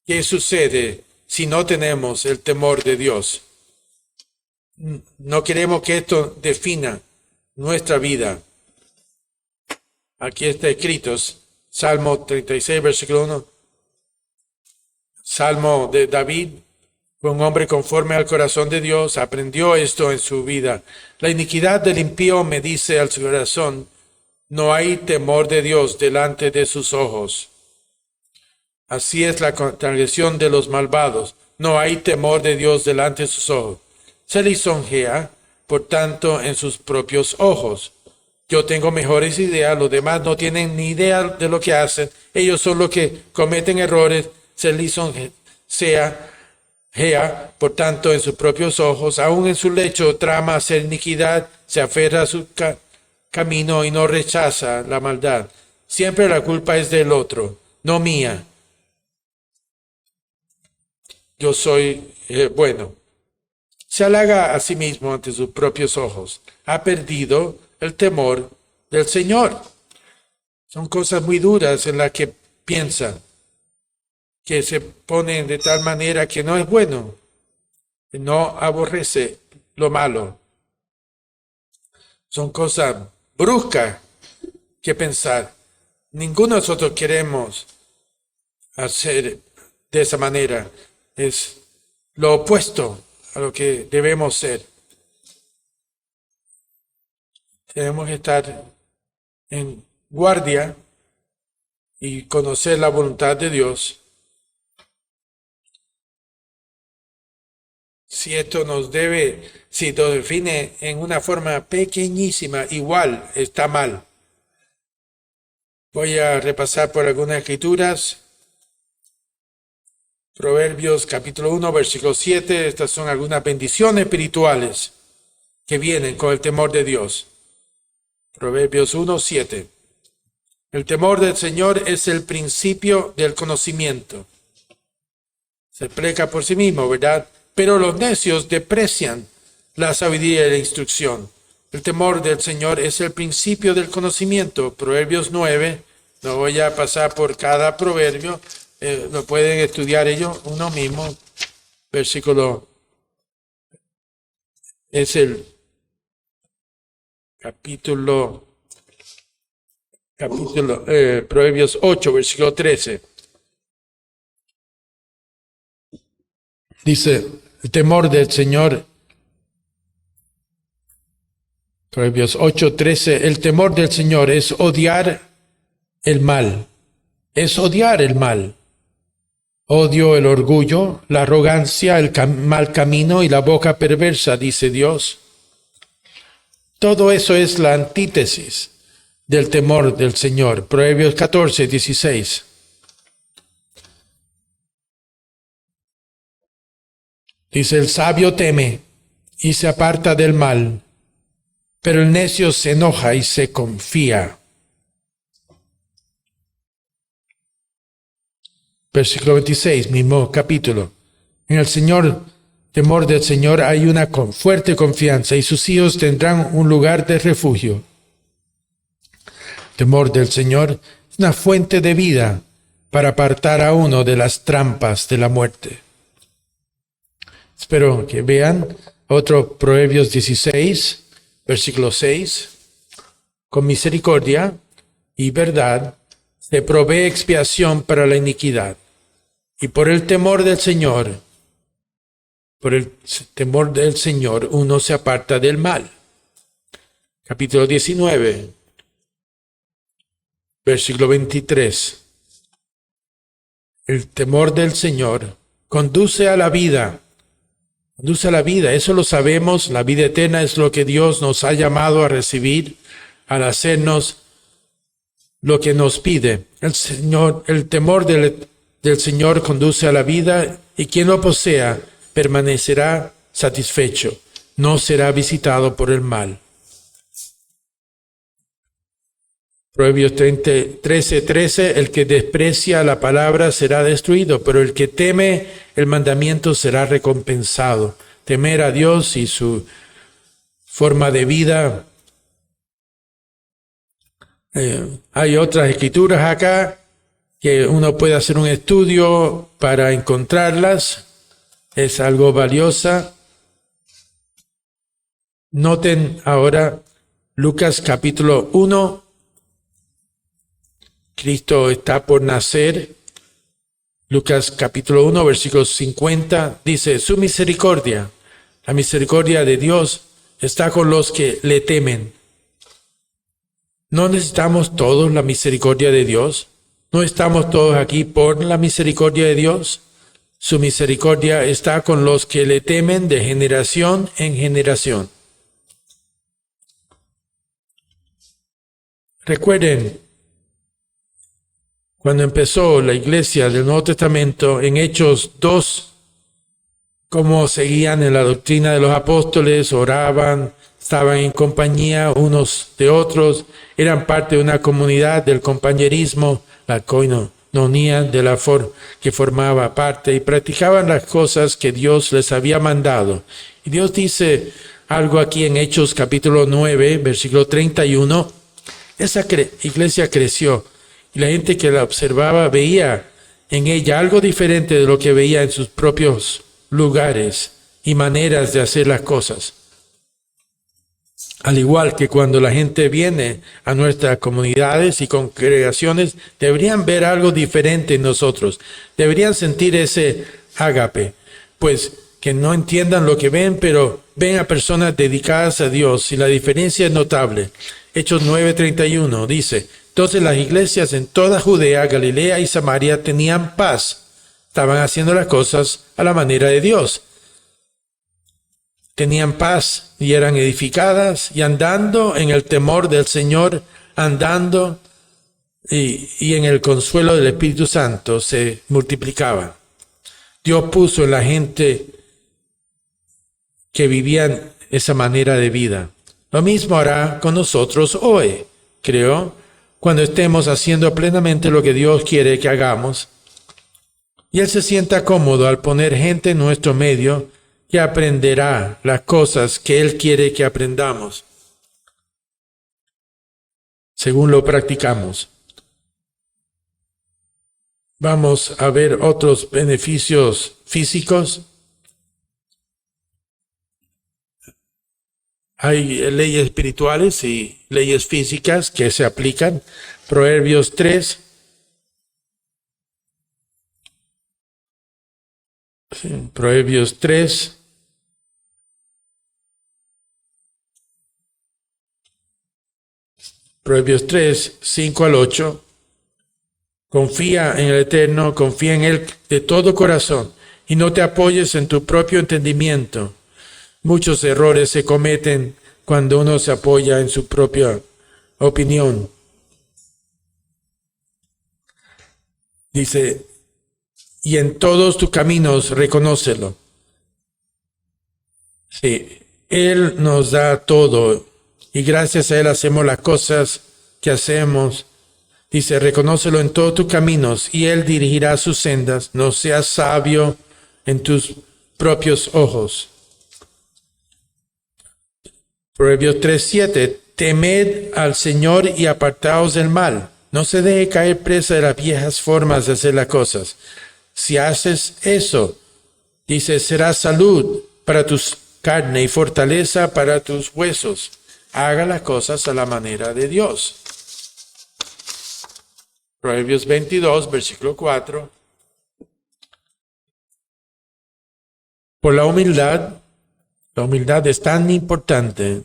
qué sucede si no tenemos el temor de Dios. No queremos que esto defina nuestra vida. Aquí está escrito, Salmo 36, versículo 1. Salmo de David, fue un hombre conforme al corazón de Dios, aprendió esto en su vida. La iniquidad del impío me dice al corazón, no hay temor de Dios delante de sus ojos. Así es la transgresión de los malvados, no hay temor de Dios delante de sus ojos. Se lisonjea, por tanto, en sus propios ojos. Yo tengo mejores ideas, los demás no tienen ni idea de lo que hacen. Ellos son los que cometen errores, se lisonjea, por tanto, en sus propios ojos. Aún en su lecho trama hacer iniquidad, se aferra a su camino y no rechaza la maldad. Siempre la culpa es del otro, no mía. Yo soy bueno. Se halaga a sí mismo ante sus propios ojos. Ha perdido el temor del Señor. Son cosas muy duras en las que piensan, que se ponen de tal manera que no es bueno, que no aborrece lo malo. Son cosas bruscas que pensar. Ninguno de nosotros queremos hacer de esa manera. Es lo opuesto a lo que debemos ser. Tenemos que estar en guardia y conocer la voluntad de Dios. Si esto nos define en una forma pequeñísima, igual está mal. Voy a repasar por algunas escrituras. Proverbios capítulo 1, versículo 7. Estas son algunas bendiciones espirituales que vienen con el temor de Dios. Proverbios 1, 7. El temor del Señor es el principio del conocimiento. Se explica por sí mismo, ¿verdad? Pero los necios desprecian la sabiduría y la instrucción. El temor del Señor es el principio del conocimiento. Proverbios 9. No voy a pasar por cada proverbio. Lo pueden estudiar ellos uno mismo. Versículo. Es el Proverbios 8, versículo 13. Dice, el temor del Señor, Proverbios 8, 13, el temor del Señor es odiar el mal. Es odiar el mal. Odio el orgullo, la arrogancia, el mal camino y la boca perversa, dice Dios. Todo eso es la antítesis del temor del Señor. Proverbios 14, 16. Dice, el sabio teme y se aparta del mal, pero el necio se enoja y se confía. Versículo 26, mismo capítulo. En el temor del Señor hay una fuerte confianza y sus hijos tendrán un lugar de refugio. Temor del Señor es una fuente de vida para apartar a uno de las trampas de la muerte. Espero que vean otro Proverbios 16, versículo 6. Con misericordia y verdad se provee expiación para la iniquidad. Y por el temor del Señor, uno se aparta del mal. Capítulo 19, versículo 23. El temor del Señor conduce a la vida. Conduce a la vida, eso lo sabemos. La vida eterna es lo que Dios nos ha llamado a recibir al hacernos lo que nos pide. El temor del Señor conduce a la vida y quien lo posea permanecerá satisfecho, no será visitado por el mal. Proverbios 13:13, el que desprecia la palabra será destruido, pero el que teme el mandamiento será recompensado. Temer a Dios y su forma de vida. Hay otras escrituras acá que uno puede hacer un estudio para encontrarlas. Es algo valiosa. Noten ahora Lucas capítulo 1. Cristo está por nacer. Lucas capítulo 1, versículos 50, dice, su misericordia, la misericordia de Dios está con los que le temen. ¿No necesitamos todos la misericordia de Dios? ¿No estamos todos aquí por la misericordia de Dios? Su misericordia está con los que le temen de generación en generación. Recuerden, cuando empezó la iglesia del Nuevo Testamento, en Hechos 2, cómo seguían en la doctrina de los apóstoles, oraban, estaban en compañía unos de otros, eran parte de una comunidad del compañerismo, la coinonía de la que formaba parte, y practicaban las cosas que Dios les había mandado. Y Dios dice algo aquí en Hechos capítulo 9, versículo 31, esa iglesia creció, y la gente que la observaba veía en ella algo diferente de lo que veía en sus propios lugares y maneras de hacer las cosas. Al igual que cuando la gente viene a nuestras comunidades y congregaciones, deberían ver algo diferente en nosotros. Deberían sentir ese ágape. Pues que no entiendan lo que ven, pero ven a personas dedicadas a Dios y la diferencia es notable. Hechos 9:31 dice, entonces las iglesias en toda Judea, Galilea y Samaria tenían paz. Estaban haciendo las cosas a la manera de Dios. Tenían paz y eran edificadas y andando en el temor del Señor, andando y en el consuelo del Espíritu Santo se multiplicaban. Dios puso en la gente que vivían esa manera de vida. Lo mismo hará con nosotros hoy, creo, cuando estemos haciendo plenamente lo que Dios quiere que hagamos. Y Él se sienta cómodo al poner gente en nuestro medio que aprenderá las cosas que Él quiere que aprendamos, según lo practicamos. Vamos a ver otros beneficios físicos. Hay leyes espirituales y leyes físicas que se aplican. Proverbios 3. Proverbios 3. Proverbios 3, 5 al 8. Confía en el Eterno, confía en Él de todo corazón y no te apoyes en tu propio entendimiento. Muchos errores se cometen cuando uno se apoya en su propia opinión. Dice, y en todos tus caminos reconócelo. Sí, Él nos da todo y gracias a Él hacemos las cosas que hacemos. Dice, reconócelo en todos tus caminos y Él dirigirá sus sendas. No seas sabio en tus propios ojos. Proverbios 3:7, temed al Señor y apartaos del mal. No se deje caer presa de las viejas formas de hacer las cosas. Si haces eso, dice, será salud para tu carne y fortaleza para tus huesos. Haga las cosas a la manera de Dios. Proverbios 22, versículo 4. Por la humildad es tan importante.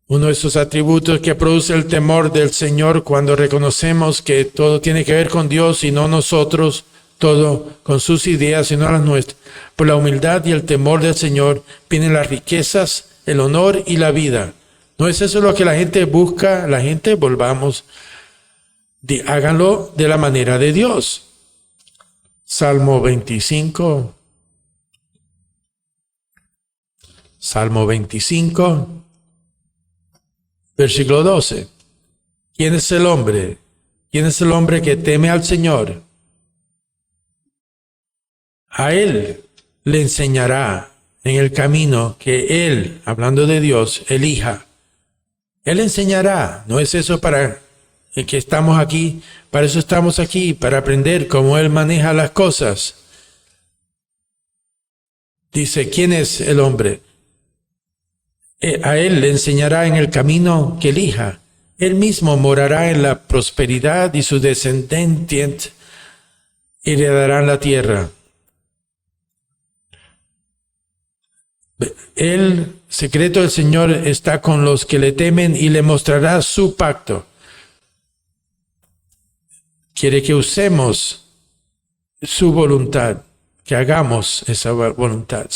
Uno de esos atributos que produce el temor del Señor cuando reconocemos que todo tiene que ver con Dios y no nosotros, todo con sus ideas y no las nuestras. Por la humildad y el temor del Señor vienen las riquezas, el honor y la vida. ¿No es eso lo que la gente busca? La gente, háganlo de la manera de Dios. Salmo 25. Salmo 25, versículo 12. ¿Quién es el hombre? ¿Quién es el hombre que teme al Señor? A él le enseñará en el camino que él, hablando de Dios, elija. Él enseñará. ¿No es eso para que estamos aquí? Para eso estamos aquí, para aprender cómo él maneja las cosas. Dice, ¿quién es el hombre? A él le enseñará en el camino que elija. Él mismo morará en la prosperidad y sus descendientes heredarán la tierra. El secreto del Señor está con los que le temen y le mostrará su pacto. Quiere que usemos su voluntad, que hagamos esa voluntad.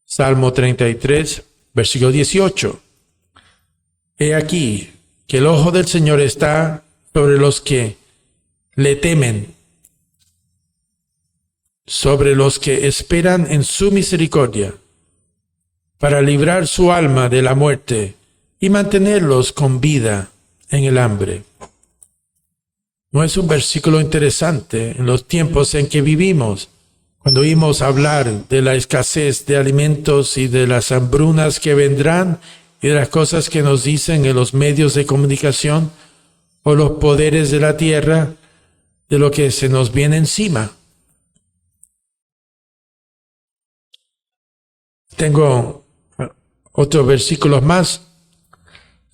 Salmo 33, versículo 18. He aquí que el ojo del Señor está sobre los que le temen, sobre los que esperan en su misericordia, para librar su alma de la muerte y mantenerlos con vida en el hambre. ¿No es un versículo interesante en los tiempos en que vivimos? Cuando oímos hablar de la escasez de alimentos y de las hambrunas que vendrán y de las cosas que nos dicen en los medios de comunicación o los poderes de la tierra, de lo que se nos viene encima. Tengo otros versículos más.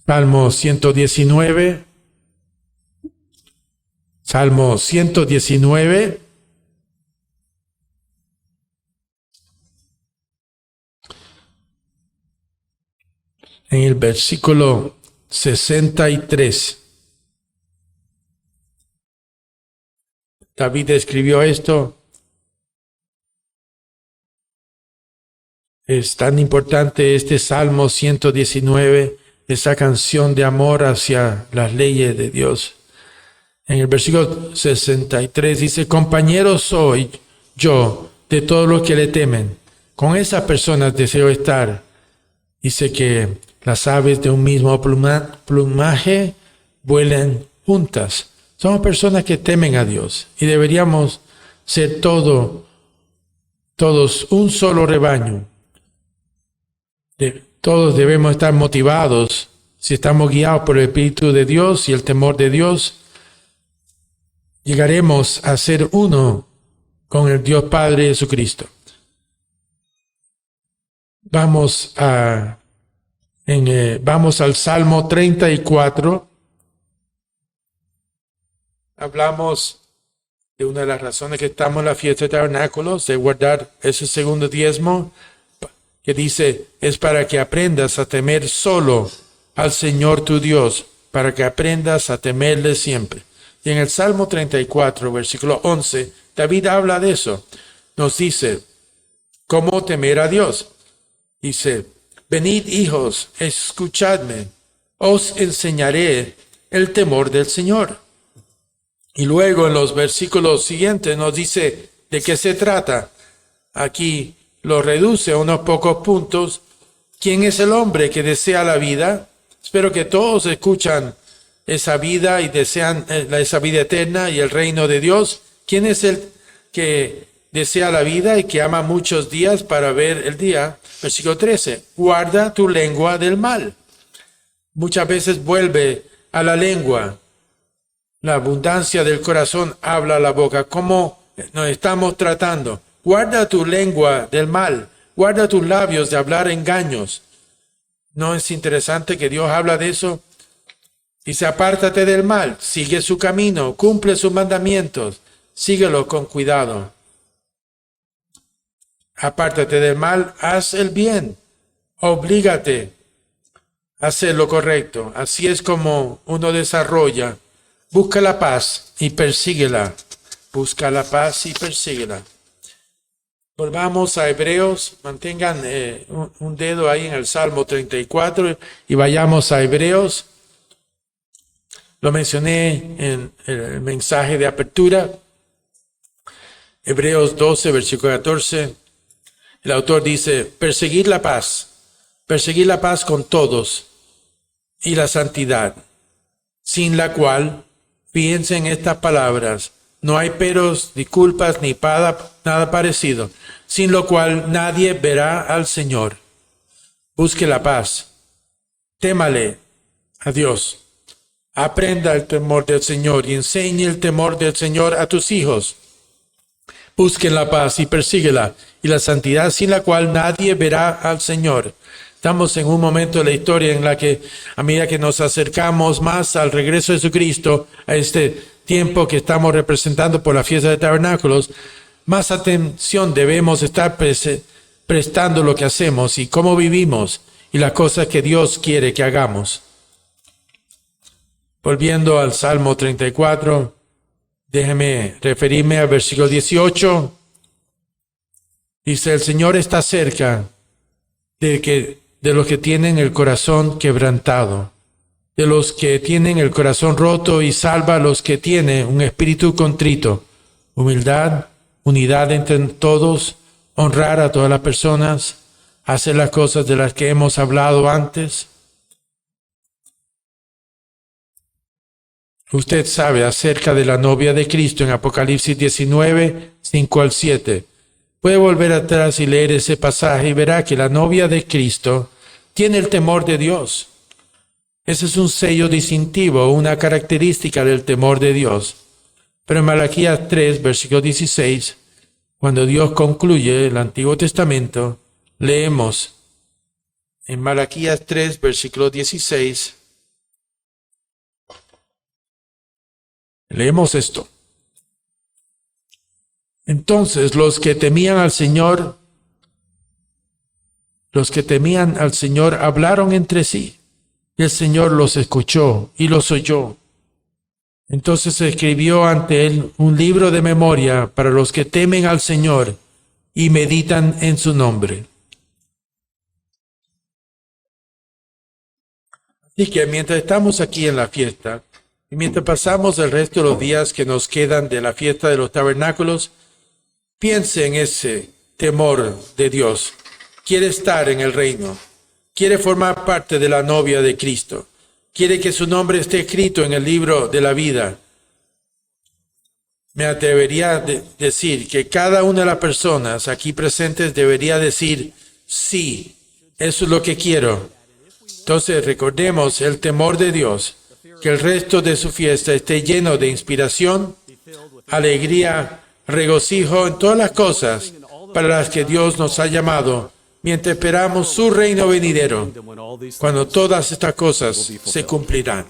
Salmo 119. Salmo 119. En el versículo 63. David escribió esto. Es tan importante este Salmo 119, esa canción de amor hacia las leyes de Dios. En el versículo 63 dice, compañero soy yo de todos los que le temen. Con esas personas deseo estar. Dice que las aves de un mismo plumaje vuelan juntas. Somos personas que temen a Dios y deberíamos ser todos un solo rebaño. Todos debemos estar motivados si estamos guiados por el Espíritu de Dios y el temor de Dios. Llegaremos a ser uno con el Dios Padre Jesucristo. Vamos al Salmo 34. Hablamos de una de las razones que estamos en la fiesta de tabernáculos, de guardar ese segundo diezmo, que dice, es para que aprendas a temer solo al Señor tu Dios, para que aprendas a temerle siempre. Y en el Salmo 34, versículo 11, David habla de eso. Nos dice, ¿cómo temer a Dios? Dice, venid hijos, escuchadme, os enseñaré el temor del Señor. Y luego en los versículos siguientes nos dice de qué se trata. Aquí lo reduce a unos pocos puntos. ¿Quién es el hombre que desea la vida? Espero que todos escuchan esa vida y desean esa vida eterna y el reino de Dios. ¿Quién es el que desea la vida y que ama muchos días para ver el día? Versículo 13. Guarda tu lengua del mal. Muchas veces vuelve a la lengua. La abundancia del corazón habla la boca. ¿Cómo nos estamos tratando? Guarda tu lengua del mal. Guarda tus labios de hablar engaños. ¿No es interesante que Dios habla de eso? Dice, apártate del mal, sigue su camino, cumple sus mandamientos, síguelo con cuidado. Apártate del mal, haz el bien, oblígate a hacer lo correcto. Así es como uno desarrolla. Busca la paz y persíguela. Busca la paz y persíguela. Volvamos a Hebreos. Mantengan un dedo ahí en el Salmo 34 y vayamos a Hebreos. Lo mencioné en el mensaje de apertura. Hebreos 12, versículo 14. El autor dice, perseguid la paz con todos y la santidad, sin la cual, fíjense en estas palabras, no hay peros, disculpas, ni nada parecido, sin lo cual nadie verá al Señor. Busque la paz. Témale a Dios. Aprenda el temor del Señor y enseñe el temor del Señor a tus hijos. Busquen la paz y persíguela, y la santidad sin la cual nadie verá al Señor. Estamos en un momento de la historia en la que, a medida que nos acercamos más al regreso de Jesucristo, a este tiempo que estamos representando por la fiesta de tabernáculos, más atención debemos estar prestando lo que hacemos y cómo vivimos y las cosas que Dios quiere que hagamos. Volviendo al Salmo 34, déjeme referirme al versículo 18. Dice, el Señor está cerca de los que tienen el corazón quebrantado, de los que tienen el corazón roto, y salva a los que tienen un espíritu contrito. Humildad, unidad entre todos, honrar a todas las personas, hacer las cosas de las que hemos hablado antes. Usted sabe acerca de la novia de Cristo en Apocalipsis 19, 5 al 7. Puede volver atrás y leer ese pasaje y verá que la novia de Cristo tiene el temor de Dios. Ese es un sello distintivo, una característica del temor de Dios. Pero en Malaquías 3, versículo 16, cuando Dios concluye el Antiguo Testamento, leemos en Malaquías 3, versículo 16, leemos esto. Entonces los que temían al Señor hablaron entre sí, y el Señor los escuchó y los oyó. Entonces se escribió ante él un libro de memoria para los que temen al Señor y meditan en su nombre. Así que mientras estamos aquí en la fiesta, y mientras pasamos el resto de los días que nos quedan de la fiesta de los tabernáculos, piense en ese temor de Dios. Quiere estar en el reino. Quiere formar parte de la novia de Cristo. Quiere que su nombre esté escrito en el libro de la vida. Me atrevería a decir que cada una de las personas aquí presentes debería decir, sí, eso es lo que quiero. Entonces recordemos el temor de Dios, que el resto de su fiesta esté lleno de inspiración, alegría, regocijo en todas las cosas para las que Dios nos ha llamado, mientras esperamos su reino venidero, cuando todas estas cosas se cumplirán.